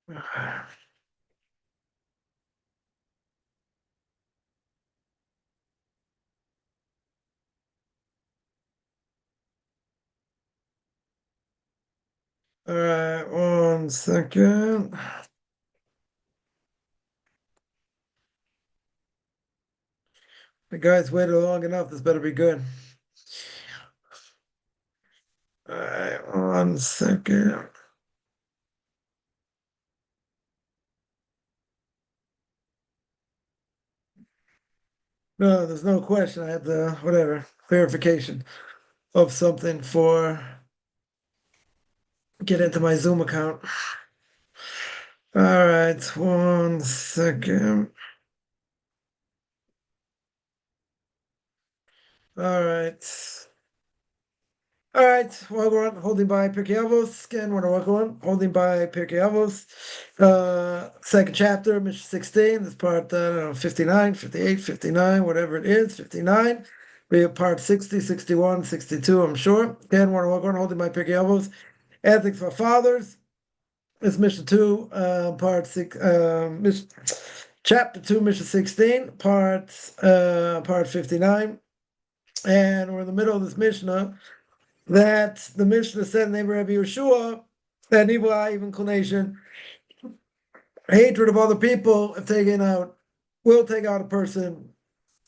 All right, 1 second. The guys waited long enough. This better be good. All right, 1 second. No, there's no question. I had the whatever verification of something for get into my Zoom account. All right, 1 second. All right. All right, well, we're on holding by Pirke Avos. Again, we're on holding by Pirke Avos. Second chapter, Mishna 16. This part, I don't know, 59, 58, 59, whatever it is, 59. We have part 60, 61, 62, I'm sure. Again, we're on holding by Pirke Avos. Ethics for Fathers. It's Mishna 2, part 6, chapter 2, Mishna 16, part 59. And we're in the middle of this Mishnah that the Mishnah said in the name of Rabbi Yeshua that evil eye, evil inclination, hatred of other people will take out a person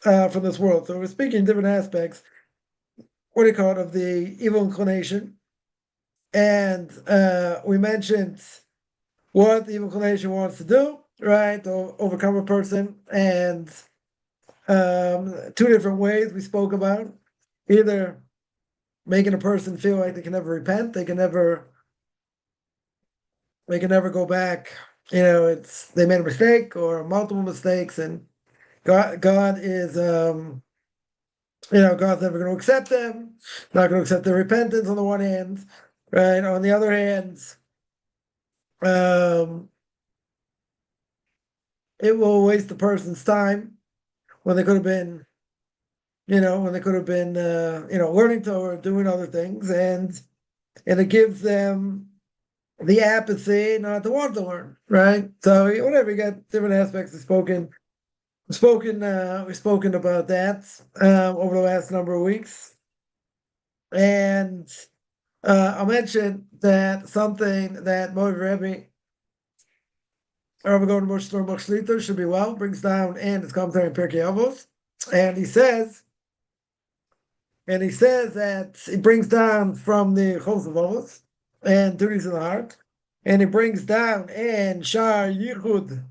from this world. So we're speaking different aspects, what do you call it, of the evil inclination. And we mentioned what the evil inclination wants to do, right? To overcome a person. And two different ways we spoke about. Either making a person feel like they can never repent, they can never go back. They made a mistake or multiple mistakes, and God is God's never going to accept them, not going to accept their repentance on the one hand, right? On the other hand, it will waste the person's time when they could have been learning Torah, doing other things, and it gives them the apathy not to want to learn, right? So whatever, you got different aspects of we've spoken about that over the last number of weeks. And I'll mention that something that Moav Rebbe, Rabbi Golden Moshe Stormach Shlita, should be well, brings down and his commentary in Pirke Avos. And he says that he brings down from the Chos of Avos and duties in the heart, and he brings down and Shar Yichud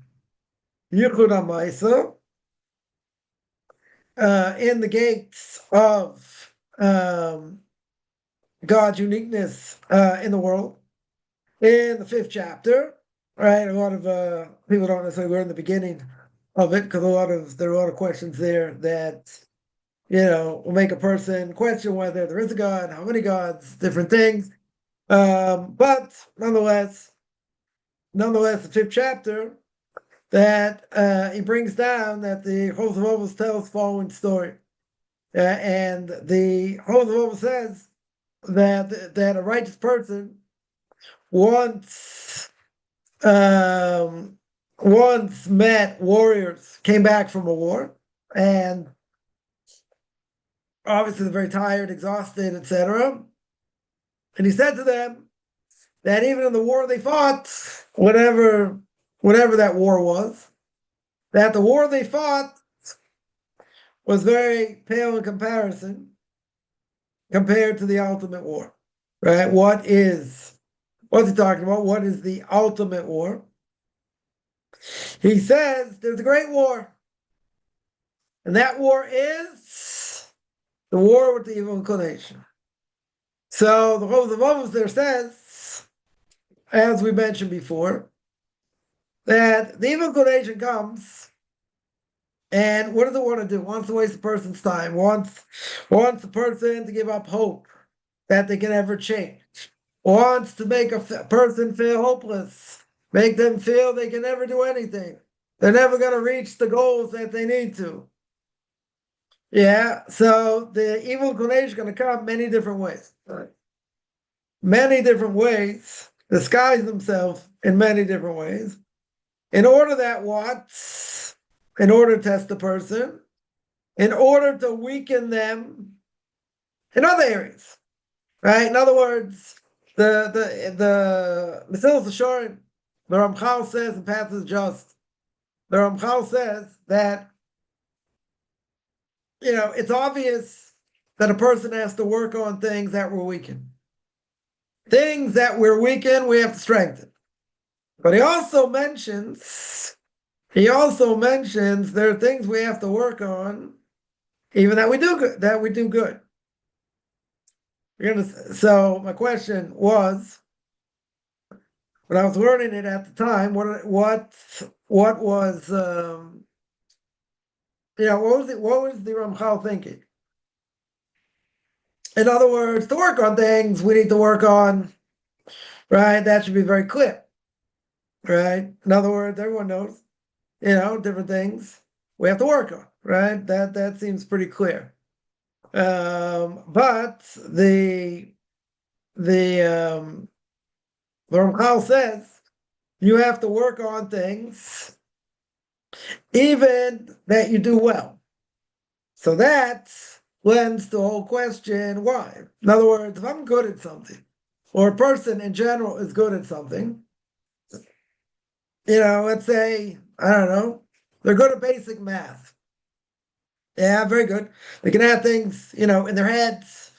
Amaisa in the gates of God's uniqueness in the world in the 5th chapter, right? A lot of people don't necessarily learn the beginning of it because there are a lot of questions there that will make a person question whether there is a God, how many gods, different things. But nonetheless, the 5th chapter, that he brings down that the Chos of Ovos tells the following story. And the Chos of Ovos says that a righteous person once met warriors, came back from a war, and obviously they're very tired, exhausted, etc. And he said to them that even in the war they fought, whatever that war was, that the war they fought was very pale in comparison compared to the ultimate war, right? What's he talking about? What is the ultimate war? He says there's a great war, and that war is the war with the evil inclination. So the Chos of Avos there says, as we mentioned before, that the evil inclination comes, and what does it want to do? It wants to waste a person's time, wants the person to give up hope that they can ever change, wants to make a person feel hopeless, make them feel they can never do anything. They're never going to reach the goals that they need to. Yeah, so the evil inclination is going to come many different ways. Many different ways disguise themselves in many different ways. In order that what? In order to test the person, in order to weaken them in other areas, right? In other words, the Mesilas Yesharim, the Ramchal says in Path is Just, the Ramchal says that it's obvious that a person has to work on things that we're weakened. Things that we're weakened, we have to strengthen. But he also mentions there are things we have to work on, even that we do good. So my question was, when I was learning it at the time, what was what was the Ramchal thinking? In other words, to work on things we need to work on, right? That should be very clear, right? In other words, everyone knows, different things we have to work on, right? That seems pretty clear. But the Ramchal says you have to work on things even that you do well. So that lends the whole question, why? In other words, if I'm good at something, or a person in general is good at something, let's say, I don't know, they're good at basic math. Yeah, very good. They can add things, in their heads,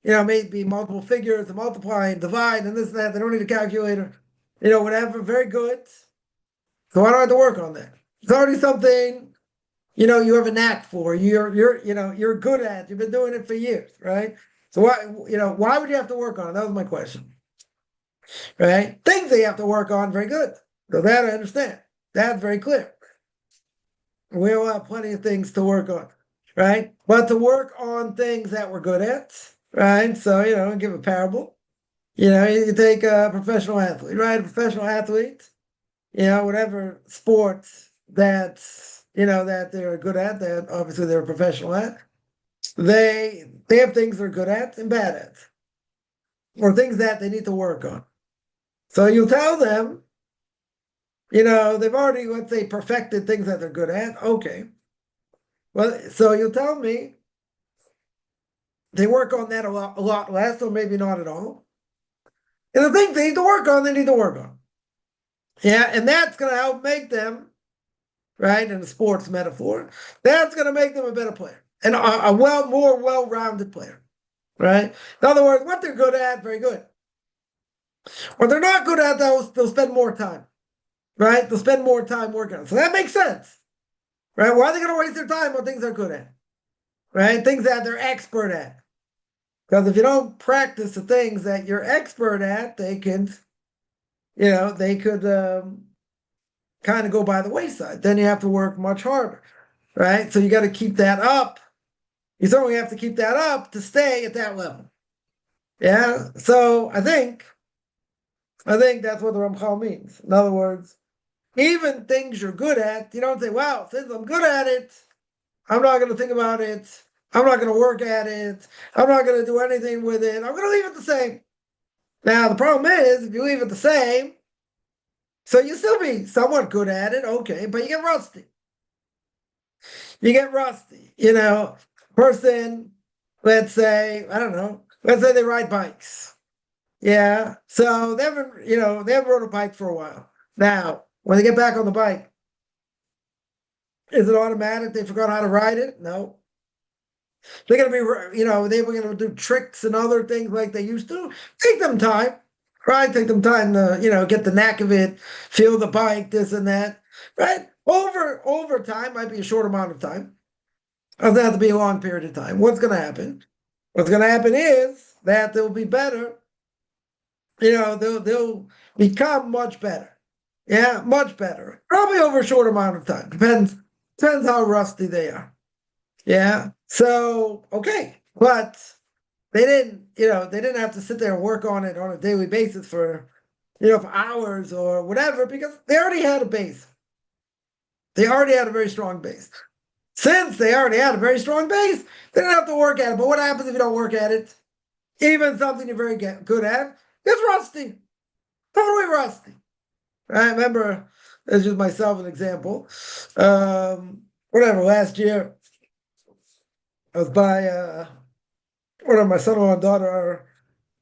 maybe multiple figures, and multiply and divide and this and that. They don't need a calculator, whatever. Very good. So why do I have to work on that? It's already something, you have a knack for. You're good at. You've been doing it for years, right? So why would you have to work on it? That was my question, right? Things they have to work on, very good. So that I understand. That's very clear. We all have plenty of things to work on, right? But to work on things that we're good at, right? So, give a parable. You take a professional athlete, right? A professional athlete, whatever sport that, that they're good at, that obviously they're a professional at, they have things they're good at and bad at, or things that they need to work on. So you tell them, they've already, let's say, perfected things that they're good at. Okay. Well, so you tell me they work on that a lot less, or maybe not at all. And the things they need to work on, they need to work on. Yeah, and that's going to help make them, right, in a sports metaphor, that's going to make them a better player and a more well-rounded player, right? In other words, what they're good at, very good. What they're not good at, they'll spend more time, right? They'll spend more time working on it. So that makes sense, right? Why are they going to waste their time on things they're good at, right? Things that they're expert at. Because if you don't practice the things that you're expert at, they could kind of go by the wayside. Then you have to work much harder, right? So you got to keep that up. You certainly have to keep that up to stay at that level. Yeah. So I think that's what the Ramchal means. In other words, even things you're good at, you don't say, "Wow, since I'm good at it, I'm not going to think about it. I'm not going to work at it. I'm not going to do anything with it. I'm going to leave it the same." Now the problem is, if you leave it the same, so you still be somewhat good at it, okay, but you get rusty. Person, let's say, I don't know, let's say they ride bikes. Yeah. So they haven't rode a bike for a while. Now, when they get back on the bike, is it automatic they forgot how to ride it? No. They're going to be, they were going to do tricks and other things like they used to. Take them time, right? Take them time to, get the knack of it, feel the bike, this and that, right? Over time, might be a short amount of time. Doesn't have to be a long period of time. What's going to happen? What's going to happen is that they'll be better. They'll become much better. Yeah, much better. Probably over a short amount of time. Depends how rusty they are. Yeah. So, okay. But they didn't have to sit there and work on it on a daily basis for hours or whatever, because they already had a base. They already had a very strong base. Since they already had a very strong base, they didn't have to work at it. But what happens if you don't work at it? Even something you're very good at, it's rusty. Totally rusty. I remember, as just myself an example. Whatever, last year I was by whatever my son-in-law and daughter are,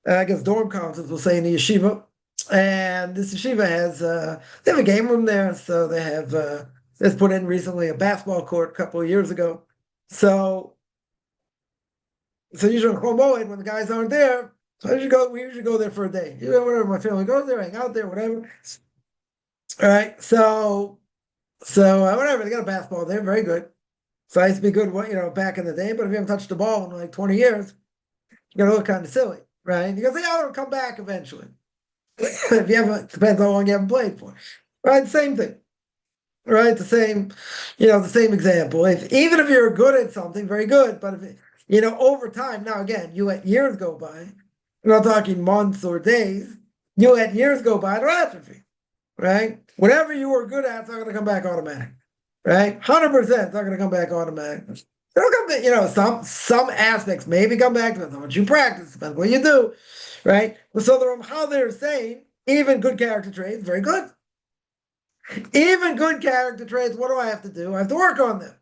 I guess dorm conference we'll say in the yeshiva. And this yeshiva has they have a game room there, so they have just put in recently a basketball court a couple of years ago. So usually on Chol Moed, when the guys aren't there, we usually go there for a day. Whatever, my family goes there, hang out there, whatever. All right, so whatever, they got a basketball there, very good. So I used to be good, back in the day, but if you haven't touched the ball in like 20 years, you're gonna look kind of silly, right? Because it'll come back eventually. If you haven't, depends how long you haven't played for. Right, same thing. Right, the same example. Even if you're good at something, very good, but if over time, now again, you let years go by. We're not talking months or days. You let years go by, it'll atrophy. Right? Whatever you were good at, it's not going to come back automatic. Right? 100%, it's not going to come back automatic. It'll come back, some aspects maybe come back, depends on what you practice, depends what you do. Right? So how they're saying, even good character traits, very good. Even good character traits, what do I have to do? I have to work on them.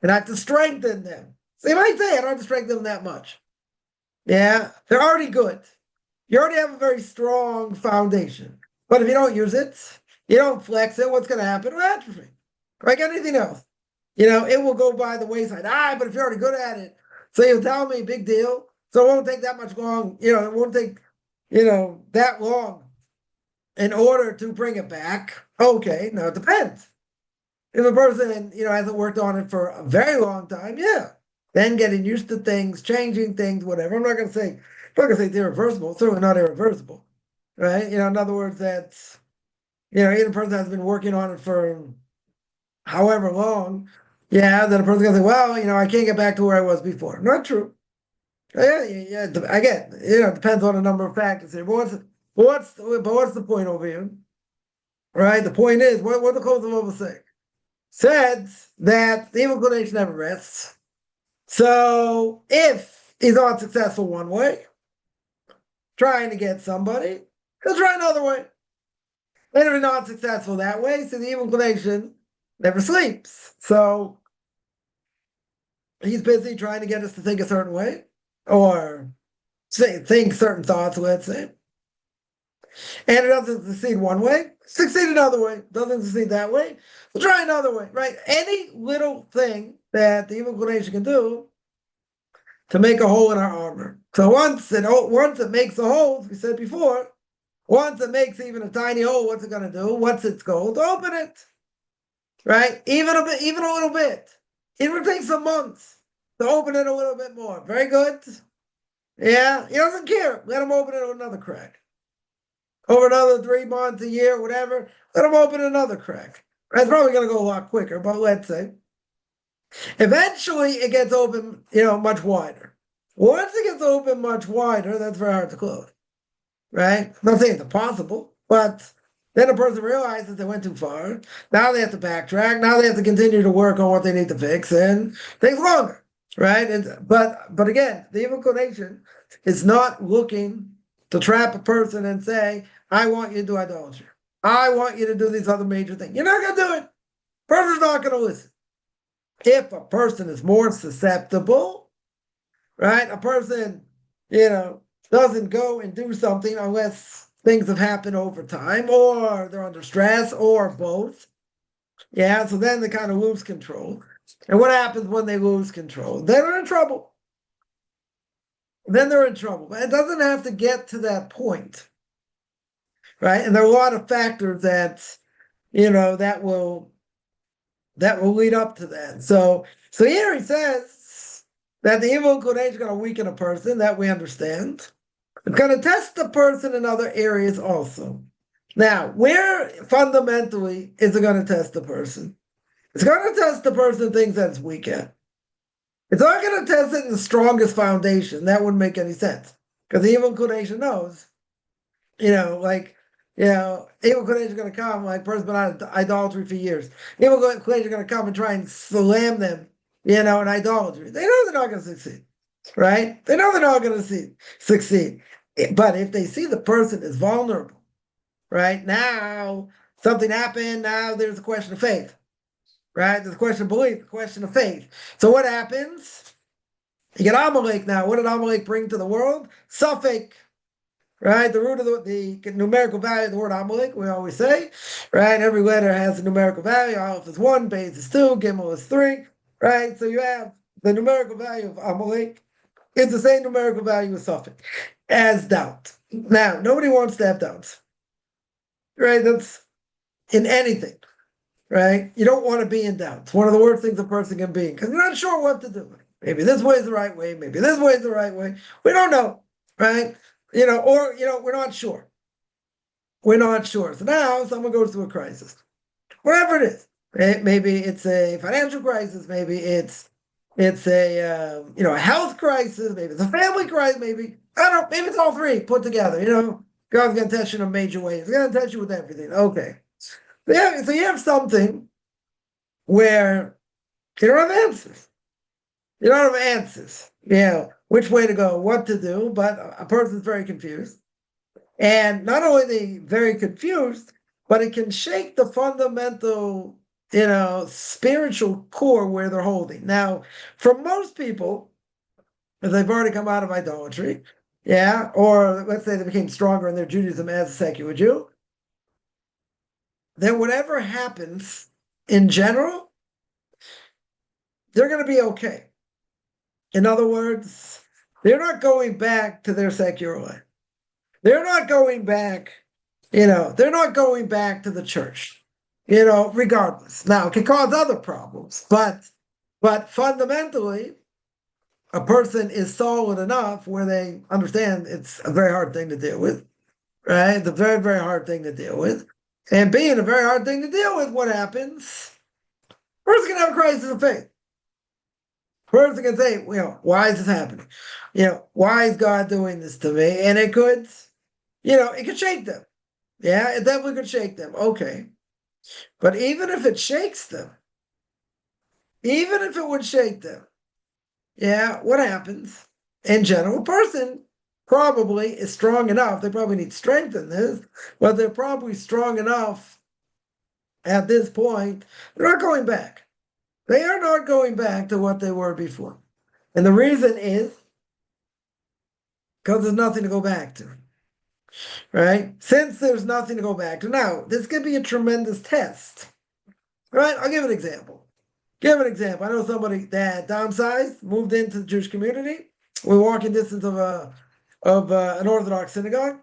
And I have to strengthen them. So you might say I don't have to strengthen them that much. Yeah, they're already good. You already have a very strong foundation. But if you don't use it, you don't flex it, what's going to happen? Well, atrophy. Like anything else. It will go by the wayside. But if you're already good at it, so you'll tell me, big deal. So it won't take that much long. It won't take, that long in order to bring it back. Okay, now it depends. If a person, hasn't worked on it for a very long time, yeah. Then getting used to things, changing things, whatever. I'm not going to say it's irreversible. Certainly not irreversible, right? In other words, that's, even a person has been working on it for however long, yeah, then a person's going to say, well, I can't get back to where I was before. Not true. Yeah, again, it depends on a number of factors here. But what's the point over here? Right? The point is, what the Chol Moed say? Said that the evil inclination never rests. So if he's not successful one way, trying to get somebody, he'll try another way. And if he's not successful that way, so the evil inclination never sleeps. So he's busy trying to get us to think a certain way, or think certain thoughts, let's say. And it doesn't succeed one way, succeed another way. Doesn't succeed that way, we'll try another way, right? Any little thing that the evil inclination can do to make a hole in our armor. So once it makes a hole, as we said before, once it makes even a tiny hole, what's it going to do? What's its goal? To open it, right? Even a little bit. It would take some months to open it a little bit more. Very good. Yeah, he doesn't care. Let him open it with another crack. Over another 3 months, a year, whatever, let him open another crack. It's probably going to go a lot quicker, but let's say. Eventually, it gets open, much wider. Once it gets open much wider, that's very hard to close, right? I'm not saying it's impossible, but then a person realizes they went too far. Now they have to backtrack. Now they have to continue to work on what they need to fix, and it takes longer, right? But again, the evil inclination is not looking to trap a person and say, I want you to do idolatry. I want you to do these other major things. You're not going to do it. Person's not going to listen. If a person is more susceptible, right? A person, doesn't go and do something unless things have happened over time, or they're under stress, or both. Yeah, so then they kind of lose control. And what happens when they lose control? They're in trouble. Then they're in trouble. But it doesn't have to get to that point, right? And there are a lot of factors that, that will lead up to that. So here he says that the evil inclination is going to weaken a person, that we understand. It's going to test the person in other areas also. Now, where fundamentally is it going to test the person? It's going to test the person in things that it's weak at. It's not going to test it in the strongest foundation. That wouldn't make any sense. Because the evil inclination knows, evil inclination is going to come, like person been on idolatry for years. Evil inclination is going to come and try and slam them, in idolatry. They know they're not going to succeed, right? They know they're not going to succeed. But if they see the person is vulnerable, right, now Something happened. Now there's a question of faith, right? There's a question of belief, a question of faith. So what happens? You get Amalek now. What did Amalek bring to the world? Suffix, right? The root of the numerical value of the word Amalek, we always say, right? Every letter has a numerical value. Aleph is 1, Beis is 2, Gimel is 3, right? So you have the numerical value of Amalek is the same numerical value as suffix, as doubt. Now, nobody wants to have doubts, right? That's in anything, right? You don't want to be in doubt. It's one of the worst things a person can be because you're not sure what to do. Maybe this way is the right way. Maybe this way is the right way. We don't know, right? Or we're not sure. We're not sure. So now someone goes through a crisis, whatever it is. Right? Maybe it's a financial crisis. Maybe it's a health crisis. Maybe it's a family crisis. Maybe I don't know. Maybe it's all three put together. God's going to test you in a major way. He's going to test you with everything. Okay. So you have something where you don't have answers. You don't have answers. Which way to go, what to do, but a person's very confused. And not only are they very confused, but it can shake the fundamental, spiritual core where they're holding. Now, for most people, if they've already come out of idolatry, or let's say they became stronger in their Judaism as a secular Jew, then whatever happens in general, they're going to be okay. In other words, they're not going back to their secular life. They're not going back, they're not going back to the church, regardless. Now, it can cause other problems, but fundamentally, a person is solid enough where they understand it's a very hard thing to deal with, right? It's a very, very hard thing to deal with. And being a very hard thing to deal with, what happens? First, going to have a crisis of faith. First, they can say, why is this happening? Why is God doing this to me? And it could, it could shake them. Yeah, it definitely could shake them. Okay. But even if it shakes them, even if it would shake them, what happens? In general, a person probably is strong enough. They probably need strength in this, but they're probably strong enough at this point. They're not going back. They are not going back to what they were before. And the reason is because there's nothing to go back to. Right? Since there's nothing to go back to. Now, this could be a tremendous test. Right? I'll give an example. I know somebody that downsized, moved into the Jewish community. We're walking distance of an Orthodox synagogue.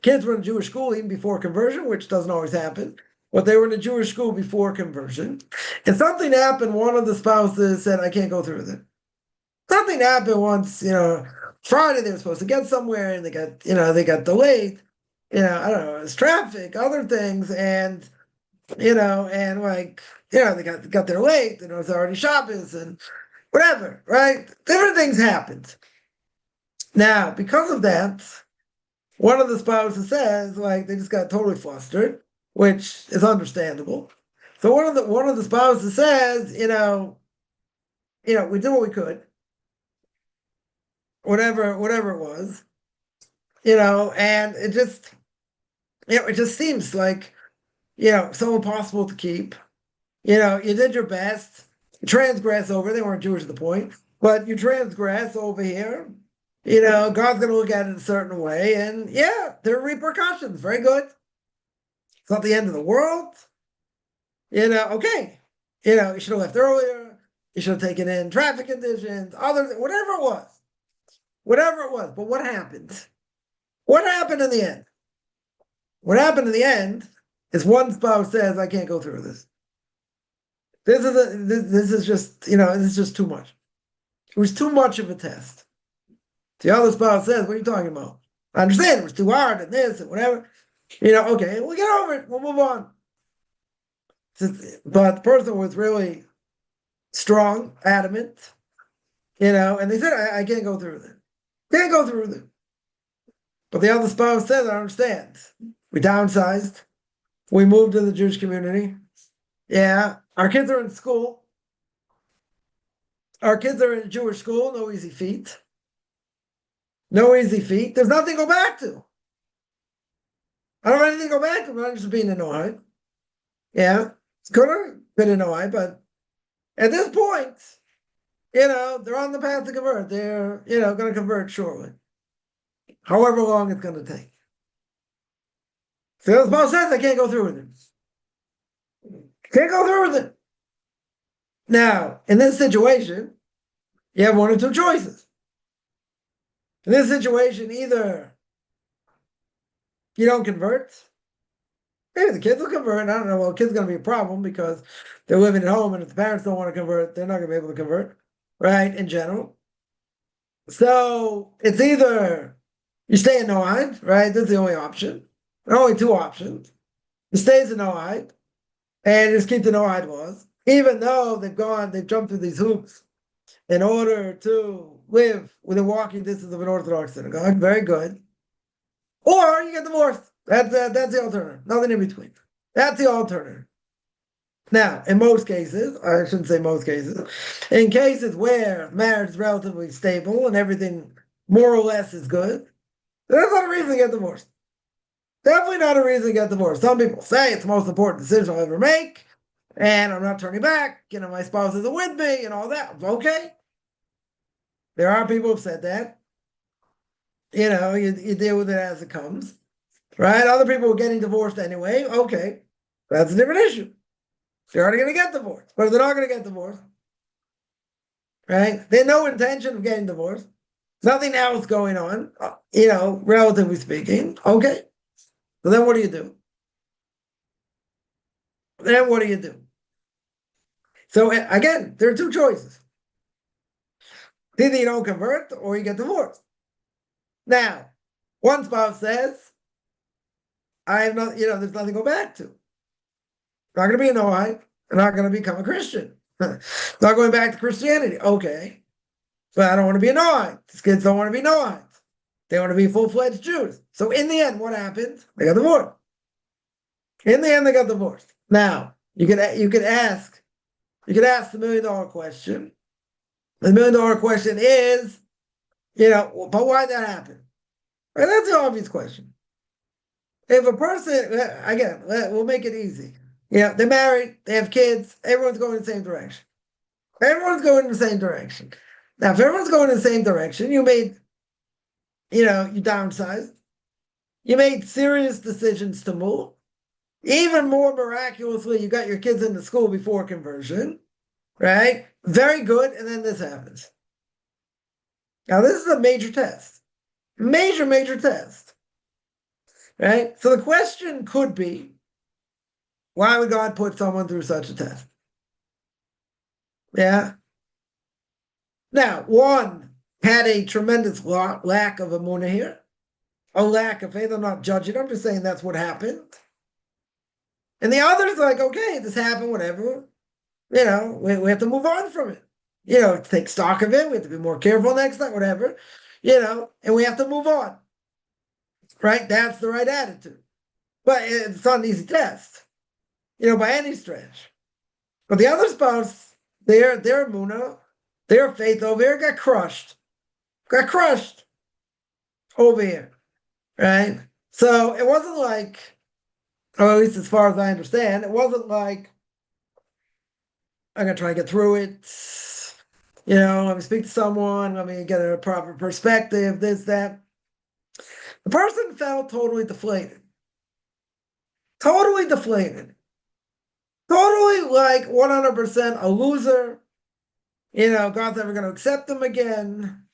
Kids were in a Jewish school even before conversion, which doesn't always happen. But they were in a Jewish school before conversion. And something happened. One of the spouses said, I can't go through with it. Something happened once, Friday they were supposed to get somewhere and they got delayed. I don't know, it was traffic, other things, and they got there late, and it was already Shabbos and whatever, right? Different things happened. Now, because of that, one of the spouses says, they just got totally flustered, which is understandable. So one of the spouses says, we did what we could, whatever it was, and it just seems like, so impossible to keep. You did your best. You transgress over. They weren't Jewish at the point, but you transgress over here. God's going to look at it a certain way, and there are repercussions. Very good. It's not the end of the world. Okay. You should have left earlier. You should have taken in traffic conditions, whatever it was. But what happened? What happened in the end? What happened in the end is one spouse says, I can't go through this. This is just too much. It was too much of a test. The other spouse says, what are you talking about? I understand it was too hard and this and whatever. Okay, we'll get over it. We'll move on. But the person was really strong, adamant, and they said, I can't go through this. Can't go through this. But the other spouse said, I understand. We downsized. We moved to the Jewish community. Our kids are in school. Our kids are in a Jewish school. No easy feat. No easy feat. There's nothing to go back to. I don't have anything to go back to. I'm not just being annoyed. Yeah, it's could have been annoyed, but at this point, they're on the path to convert. They're, going to convert shortly, however long it's going to take. So the Paul says I can't go through with it. Can't go through with it. Now, in this situation, you have one or two choices. In this situation, either you don't convert, maybe the kids will convert. I don't know. Well, kids are going to be a problem because they're living at home, and if the parents don't want to convert, they're not going to be able to convert, right? In general. So it's either you stay in Noahide, right? That's the only option. There are only two options. You stay as a Noahide and just keep the Noahide laws, even though they've jumped through these hoops in order to live within walking distance of an Orthodox synagogue. Very good. Or you get divorced. That's the alternative. Nothing in between. That's the alternative. Now, in most cases, I shouldn't say most cases, in cases where marriage is relatively stable and everything more or less is good, that's not a reason to get divorced. Definitely not a reason to get divorced. Some people say it's the most important decision I'll ever make, and I'm not turning back, my spouse isn't with me, and all that. Okay. There are people who've said that. You deal with it as it comes. Right? Other people are getting divorced anyway. Okay. That's a different issue. They're already going to get divorced. But if they're not going to get divorced, right? They have no intention of getting divorced. Nothing else going on, relatively speaking. Okay. So then what do you do? So again, there are two choices. Either you don't convert or you get divorced. Now, one spouse says, I have not, there's nothing to go back to. I'm not going to be a Noahide. I'm not going to become a Christian. Not going back to Christianity. Okay. But I don't want to be a Noahide. These kids don't want to be Noahides. They want to be full-fledged Jews. So in the end, what happened? They got divorced. In the end, they got divorced. Now, you could ask the million-dollar question. The million-dollar question is, but why'd that happen? Right, that's the obvious question. If a person, again, we'll make it easy. They're married, they have kids, everyone's going in the same direction. Everyone's going in the same direction. Now, if everyone's going in the same direction, you downsized. You made serious decisions to move. Even more miraculously, you got your kids into school before conversion, right? Very good, and then this happens. Now, this is a major test. Major test. Right? So the question could be, why would God put someone through such a test? Yeah. Now, one had a tremendous lack of emunah here, a lack of faith. I'm not judging. I'm just saying that's what happened. And the other's like, okay, this happened, whatever. We have to move on from it. Take stock of it. We have to be more careful next time, whatever. And we have to move on. Right? That's the right attitude. But it's not an easy test, by any stretch. But the other spouse, their emunah, their faith over here got crushed. Got crushed over here. Right? So it wasn't like, or at least as far as I understand, it wasn't like, I'm going to try and get through it. Let me speak to someone. Let me get a proper perspective, this, that. The person felt totally deflated. Totally deflated. Totally like 100% a loser. God's never going to accept them again.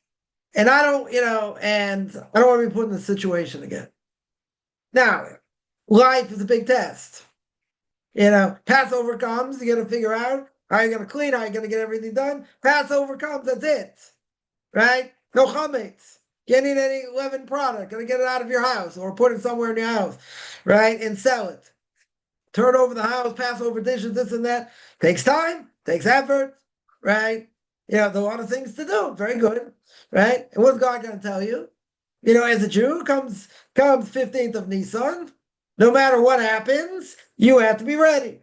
And I don't want to be put in this situation again. Now, life is a big test. Passover comes, you got to figure out how you're going to clean, how you're going to get everything done. Passover comes, that's it. Right? No chametz. Can't eat any leavened product. Gonna get it out of your house or put it somewhere in your house, right? And sell it. Turn over the house, pass over dishes, this and that. Takes time, takes effort, right? There's a lot of things to do. Very good, right? And what's God gonna tell you? As a Jew, comes 15th of Nisan, no matter what happens, you have to be ready.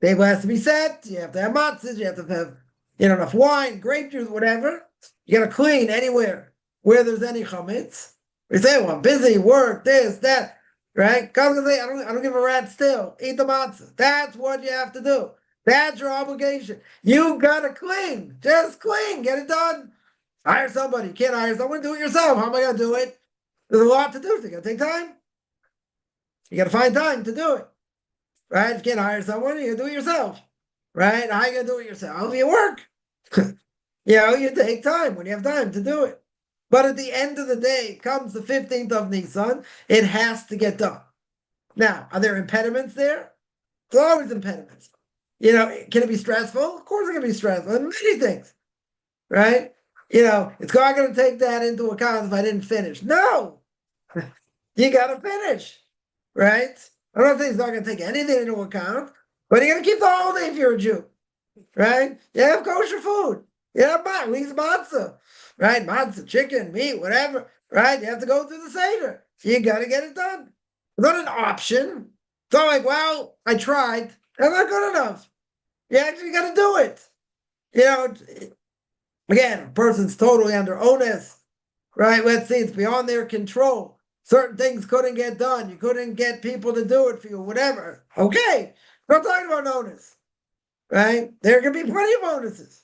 Table has to be set. You have to have matzahs. You have to have enough wine, grape juice, whatever. You gotta clean anywhere where there's any chametz. We say, well, I'm busy, work, this, that. right? God's gonna say, I don't give a rat still. Eat the matzah. That's what you have to do. That's your obligation. You gotta cling. Just cling. Get it done. Hire somebody. You can't hire someone. Do it yourself. How am I gonna do it? There's a lot to do. So you gotta take time. You gotta find time to do it. Right? If you can't hire someone, you gotta do it yourself. Right? How are you gonna do it yourself? You work. You take time when you have time to do it. But at the end of the day, comes the 15th of Nisan, it has to get done. Now, are there impediments there? There's always impediments. Can it be stressful? Of course it can be stressful. And many things, right? It's not going to take that into account if I didn't finish. No, you got to finish, right? I don't think it's not going to take anything into account, but you got to keep the holiday if you're a Jew, right? You have kosher food. You have at least matzah, right? Matzah, chicken, meat, whatever, right? You have to go through the Seder. You got to get it done. It's not an option. It's not like, well, I tried. That's not good enough. You actually got to do it. Again, a person's totally under onus, right? Let's see, it's beyond their control. Certain things couldn't get done. You couldn't get people to do it for you, whatever. Okay, we're not talking about onus, right? There can be plenty of onuses.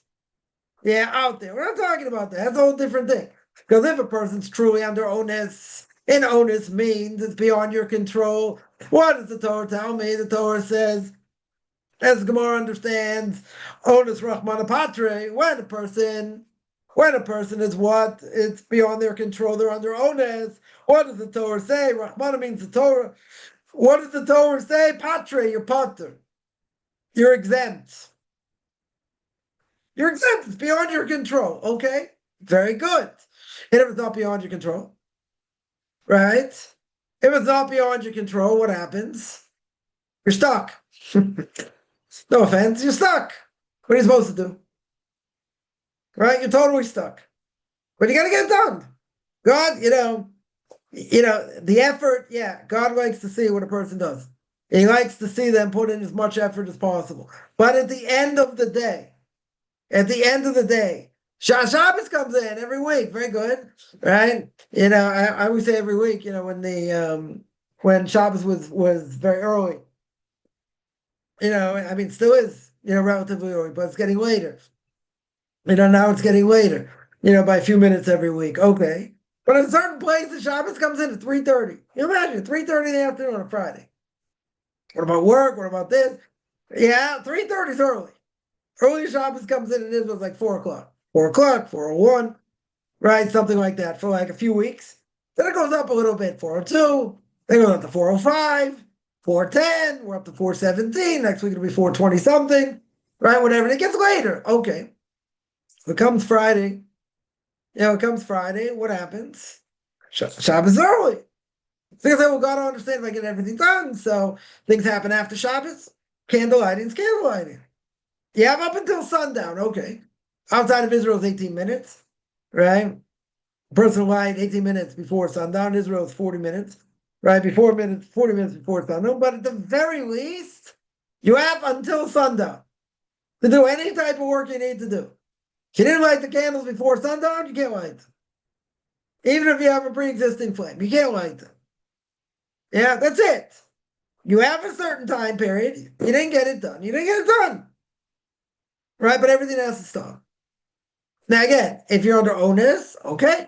Out there. We're not talking about that. That's a whole different thing. Because if a person's truly under onus, and onus means it's beyond your control, what does the Torah tell me? The Torah says, as the Gemara understands, onus Rahman Patre, when a person is what? It's beyond their control, they're under onus. What does the Torah say? Rahman means the Torah. What does the Torah say? Patre, you're pater. You're exempt. You're exempt. It's beyond your control. Okay? Very good. And if it's not beyond your control, right? If it's not beyond your control, what happens? You're stuck. No offense, you're stuck. What are you supposed to do? Right? You're totally stuck. But you got to get it done. God, the effort, God likes to see what a person does. He likes to see them put in as much effort as possible. But at the end of the day, Shabbos comes in every week. Very good, right? I always say every week, when Shabbos was very early. Still is, relatively early, but it's getting later. Now it's getting later, by a few minutes every week. Okay. But in certain places, Shabbos comes in at 3:30. You imagine, 3:30 in the afternoon on a Friday. What about work? What about this? 3:30 is early. Early Shabbos comes in and it was like 4 o'clock. 4 o'clock, 4:01, right? Something like that for like a few weeks. Then it goes up a little bit, 4:02. Then it goes up to 4:05. 4:10, we're up to 4:17. Next week it'll be 4:20 something, right? Whatever. It gets later. Okay. It comes Friday. What happens? Shabbos early. So you say, well, God, I understand if I get everything done. So things happen after Shabbos. Candle lighting's candle lighting. You have up until sundown. Okay. Outside of Israel is 18 minutes, right? Personal light, 18 minutes before sundown. Israel is 40 minutes. Right, 40 minutes before sundown, but at the very least, you have until sundown to do any type of work you need to do. If you didn't light the candles before sundown, you can't light them. Even if you have a pre-existing flame, you can't light them. That's it. You have a certain time period. You didn't get it done. Right, but everything else is done. Now again, if you're under onus, okay.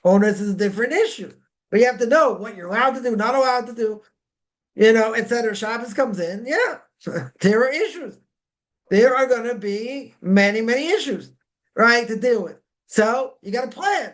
Onus is a different issue. But you have to know what you're allowed to do, not allowed to do, etc. Shabbos comes in, there are issues. There are going to be many, many issues, right, to deal with. So you got to plan.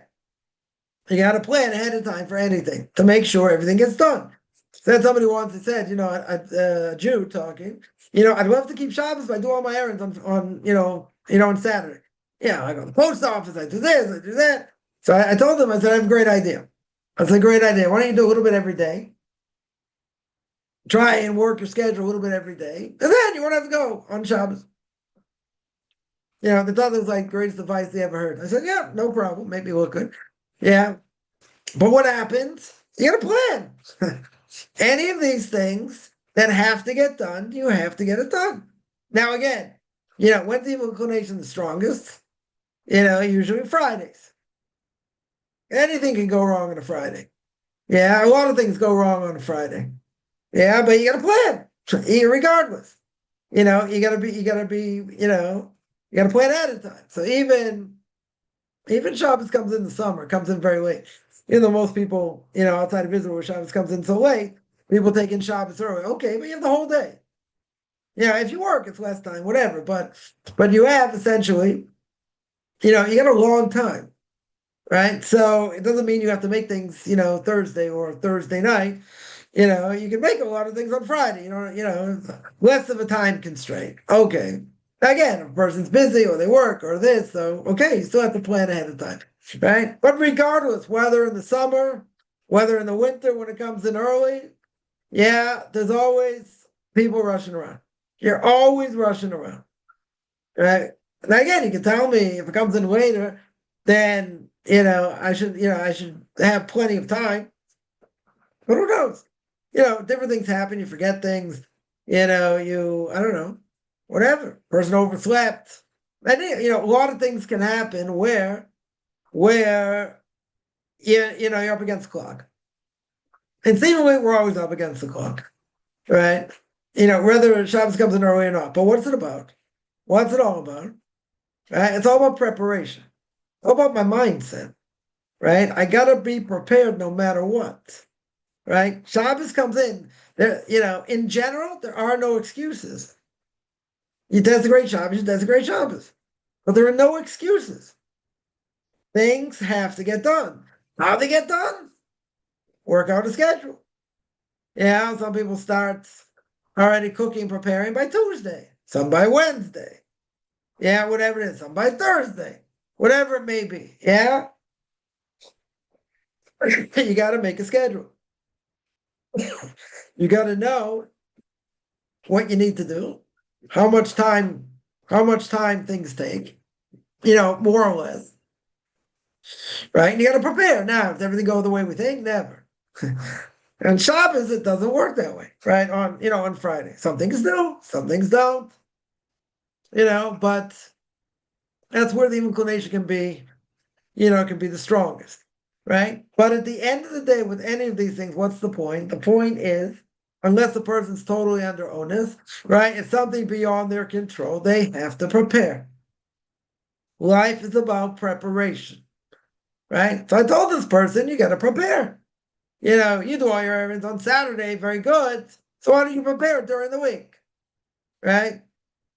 You got to plan ahead of time for anything to make sure everything gets done. Said somebody once said, a Jew talking, I'd love to keep Shabbos, but I do all my errands on Saturday. I go to the post office, I do this, I do that. So I told him, I said, I have a great idea. That's a great idea. Why don't you do a little bit every day? Try and work your schedule a little bit every day. And then you won't have to go on Shabbos. They thought it was like greatest advice they ever heard. I said, no problem. Make me look good. But what happens? You got to plan. Any of these things that have to get done, you have to get it done. Now again, when's the evil inclination the strongest? Usually Fridays. Anything can go wrong on a Friday. Yeah, a lot of things go wrong on a Friday. Yeah, but you got to plan, regardless. You got to plan ahead of time. So even Shabbos comes in the summer, comes in very late. Even though most people, outside of Israel, where Shabbos comes in so late, people take in Shabbos early. Okay, but you have the whole day. Yeah, if you work, it's less time, whatever. But you have essentially, you got a long time, right? So it doesn't mean you have to make things, Thursday or Thursday night. You can make a lot of things on Friday. Less of a time constraint. Okay. Again, if a person's busy or they work or this, so okay, you still have to plan ahead of time, right? But regardless, whether in the summer, whether in the winter when it comes in early, yeah, there's always people rushing around. You're always rushing around, right? And again, you can tell me if it comes in later, then I should have plenty of time. But who knows? Different things happen. You forget things. I don't know, whatever. Person overslept. And a lot of things can happen where you're up against the clock. And seemingly we're always up against the clock, right? Whether Shabbos comes in early or not. But what's it about? What's it all about? Right? It's all about preparation. It's all about my mindset, right? I gotta be prepared no matter what. Right? Shabbos comes in. There, in general, there are no excuses. You desecrate Shabbos, you desecrate Shabbos. But there are no excuses. Things have to get done. How they get done? Work out a schedule. Yeah, some people start already cooking, preparing by Tuesday, some by Wednesday. Yeah, whatever it is, some by Thursday, whatever it may be. Yeah, you got to make a schedule. You got to know what you need to do, how much time, things take, more or less, right? And you got to prepare. Now, if everything goes the way we think, never. And Shabbos, it doesn't work that way, right? On Friday, some things do, some things don't, but that's where the inclination can be, can be the strongest, right? But at the end of the day, with any of these things, what's the point? The point is, unless the person's totally under onus, right? It's something beyond their control. They have to prepare. Life is about preparation, right? So I told this person, you got to prepare. You do all your errands on Saturday, very good. So why don't you prepare during the week, right?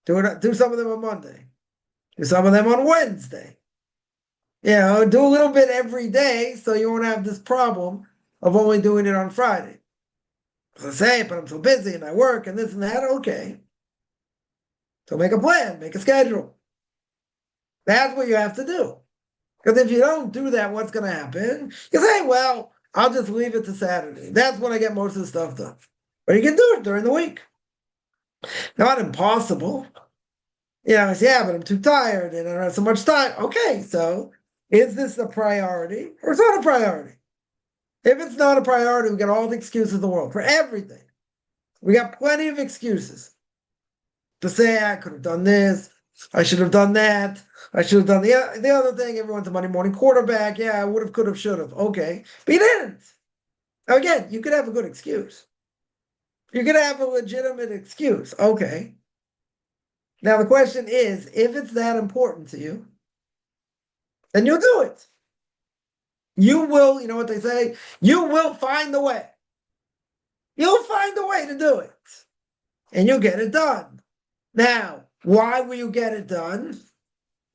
Do some of them on Monday. Do some of them on Wednesday. Do a little bit every day so you won't have this problem of only doing it on Friday. As I say, but I'm so busy and I work and this and that. Okay. So make a plan, make a schedule. That's what you have to do. Because if you don't do that, what's going to happen? You say, well, I'll just leave it to Saturday. That's when I get most of the stuff done. But you can do it during the week. Not impossible. It's, yeah, but I'm too tired and I don't have so much time. Okay, so is this a priority or it's not a priority? If it's not a priority, we got all the excuses in the world for everything. We got plenty of excuses to say I could have done this, I should have done that, I should have done the other thing. Everyone's a Monday morning quarterback. Yeah, I would have, could have, should have. Okay, but you didn't. Now again, you could have a good excuse. You could have a legitimate excuse. Okay. Now the question is, if it's that important to you, then you'll do it. You will, you know what they say? You will find the way. You'll find a way to do it. And you'll get it done. Now, why will you get it done?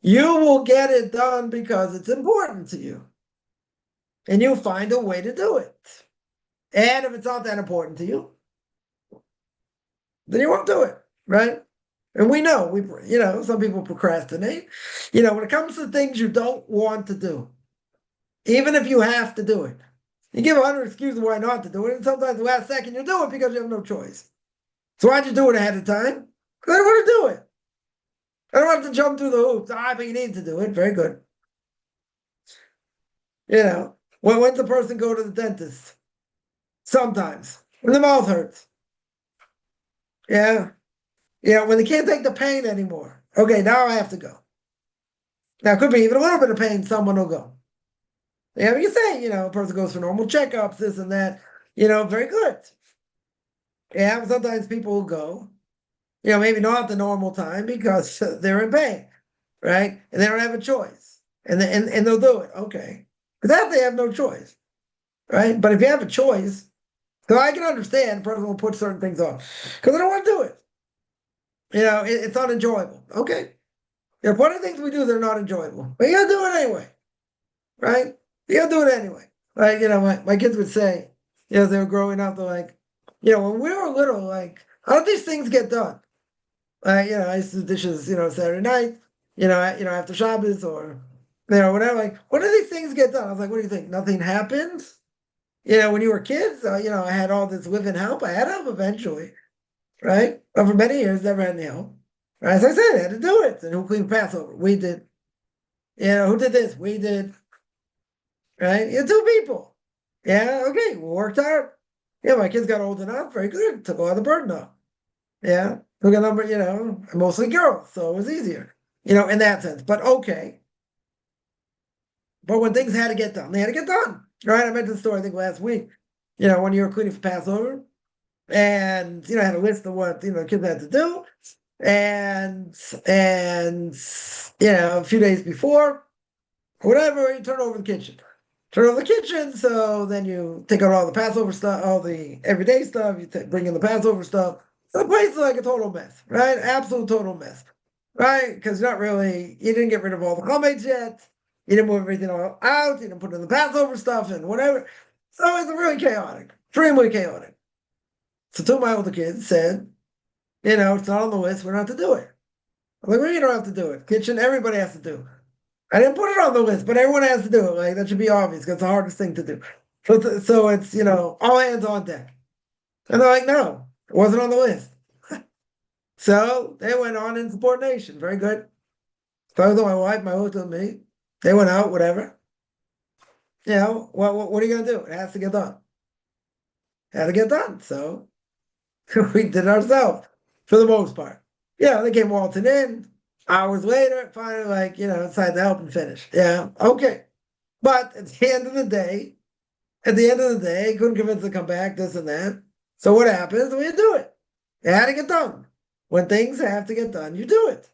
You will get it done because it's important to you. And you'll find a way to do it. And if it's not that important to you, then you won't do it, right? And we know, some people procrastinate. When it comes to things you don't want to do, even if you have to do it, you give 100 excuses why not to do it, and sometimes the last second you do it because you have no choice. So why'd you do it ahead of time? Because I don't want to do it. I don't have to jump through the hoops. But you need to do it. Very good. When's the person go to the dentist? Sometimes. When the mouth hurts. Yeah. When they can't take the pain anymore. Okay, now I have to go. Now, it could be even a little bit of pain, someone will go. Yeah, you say, a person goes for normal checkups, this and that, very good. Yeah, but sometimes people will go, maybe not at the normal time because they're in pain, right? And they don't have a choice. And they'll do it. Okay. Because that they have no choice, right? But if you have a choice, so I can understand a person will put certain things off because they don't want to do it. It's unenjoyable. Okay. There are plenty of things we do that are not enjoyable, but you gotta do it anyway, right? You gotta do it anyway. Like, my kids would say, as they were growing up, they're like, when we were little, like, how did these things get done? I used to do dishes, Saturday night, after Shabbos or, whatever. Like, when do these things get done? I was like, what do you think? Nothing happens? When you were kids, I had all this live-in help. I had help eventually, right? But for many years, never had any help. Right? As I said, I had to do it. And who cleaned Passover? We did. Who did this? We did. Right? Two people. Yeah, okay. We worked hard. Yeah, my kids got old enough. Very good. Took a lot of the burden off. Yeah. Took a number, mostly girls. So it was easier, in that sense. But okay. But when things had to get done, they had to get done. Right? I mentioned the story, I think, last week. When you were cleaning for Passover. And, I had a list of what, the kids had to do. And a few days before, whatever, you turn over the kitchen. Turn over the kitchen, so then you take out all the Passover stuff, all the everyday stuff, you bring in the Passover stuff. The place is like a total mess, right? Absolute total mess, right? Because you didn't get rid of all the chametz yet. You didn't move everything all out. You didn't put in the Passover stuff and whatever. So it's really chaotic, extremely chaotic. So two of my older kids said, it's not on the list. We're not to do it. I'm like, well, you don't have to do it. Kitchen, everybody has to do. I didn't put it on the list, but everyone has to do it. Like that should be obvious because it's the hardest thing to do. So it's all hands on deck. And they're like, no, it wasn't on the list. So they went on in subordination. Very good. So I was with my wife, my wife and me. They went out, whatever. What are you gonna do? It has to get done. It had to get done. So we did it ourselves for the most part. Yeah, they came waltzing in. Hours later, finally, decided to help and finish. Yeah, okay. But at the end of the day, couldn't convince them to come back, this and that. So what happens? We do it. It had to get done. When things have to get done, you do it.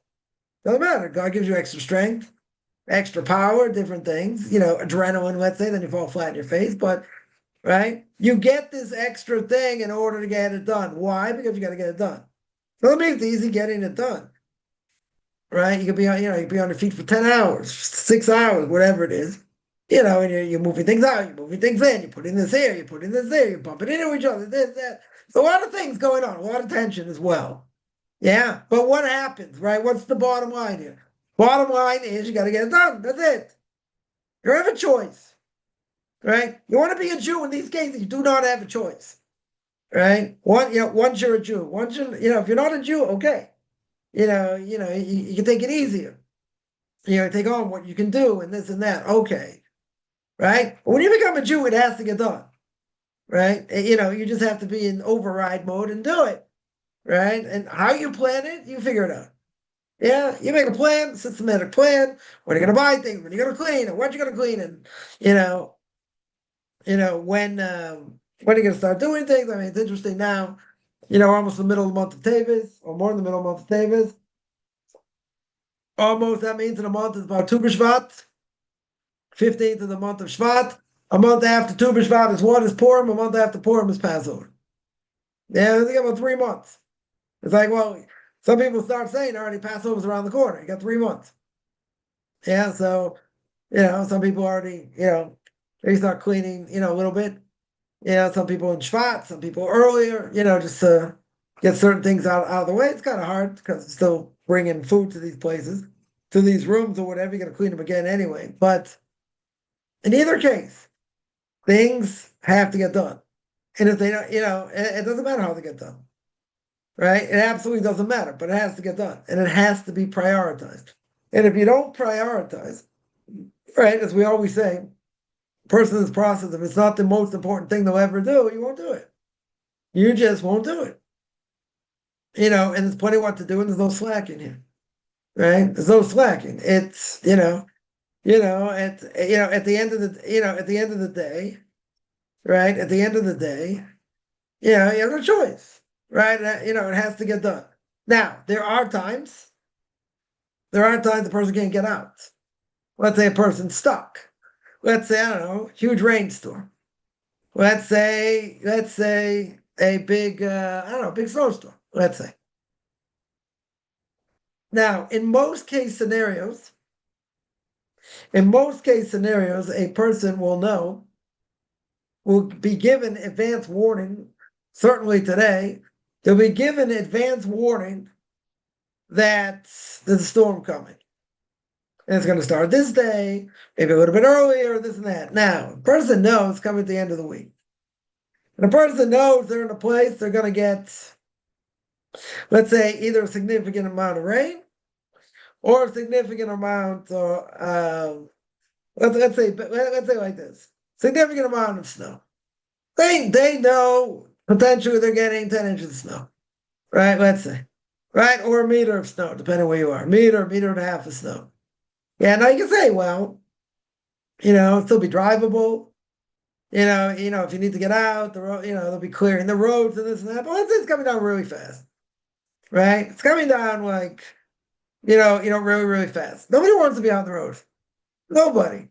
Doesn't matter. God gives you extra strength, extra power, different things. Adrenaline, let's say, then you fall flat in your face. But right, you get this extra thing in order to get it done. Why? Because you got to get it done. So that means it's easy getting it done. Right? You could be on, you could be on your feet for 10 hours, 6 hours, whatever it is. And you're moving things out, you're moving things in, you're putting this here, you're putting this there, you're bumping into each other, this, that. So a lot of things going on, a lot of tension as well. Yeah. But what happens, right? What's the bottom line here? Bottom line is you got to get it done. That's it. You don't have a choice. Right? You want to be a Jew in these cases, you do not have a choice. Right? Once you're a Jew, if you're not a Jew, okay. You can take it easier. Take on what you can do and this and that. Okay. Right? But when you become a Jew, it has to get done. Right? You just have to be in override mode and do it. Right? And how you plan it, you figure it out. Yeah, you make a plan, systematic plan. When you're going to buy things, when you're going to clean, and what you're going to clean, and when you're going to start doing things. I mean, it's interesting now. We're almost in the middle of the month of Tavis, or more in the middle of the month of Tavis. Almost, that means in a month is about Tu B'Shvat, 15th of the month of Shvat. A month after Tu B'Shvat is what? Is Purim. A month after Purim is Passover. Yeah, I think about 3 months. It's like, well, some people start saying already Passover's around the corner. You got 3 months. Yeah, so, some people already, they start cleaning, a little bit. Some people in Shvat, some people earlier, just to get certain things out of the way. It's kind of hard because it's still bringing food to these places, to these rooms or whatever. You got to clean them again anyway. But in either case, things have to get done. And if they don't, it doesn't matter how they get done, right? It absolutely doesn't matter, but it has to get done. And it has to be prioritized. And if you don't prioritize, right, as we always say, person in this process, if it's not the most important thing they'll ever do, you won't do it. You just won't do it. And there's plenty what to do, and there's no slacking here, right? There's no slacking. It's, at the end of the day, right? At the end of the day, you have no choice, right? It has to get done. Now, there are times the person can't get out. Let's say a person's stuck. Let's say, I don't know, huge rainstorm. Let's say a big, I don't know, big snowstorm. Let's say. Now, in most case scenarios, a person will be given advance warning. Certainly today, they'll be given advance warning that there's a storm coming. And it's going to start this day, maybe a little bit earlier, this and that. Now, a person knows it's coming at the end of the week. And a person knows they're in a place they're going to get, let's say, either a significant amount of rain or a significant amount, let's say like this, significant amount of snow. They know potentially they're getting 10 inches of snow, right? Let's say, right? Or a meter of snow, depending where you are, meter and a half of snow. Yeah, now you can say, well, it'll still be drivable. If you need to get out, the road, they'll be clearing the roads and this and that. But let's say it's coming down really fast, right? It's coming down like, really, really fast. Nobody wants to be on the road. Nobody.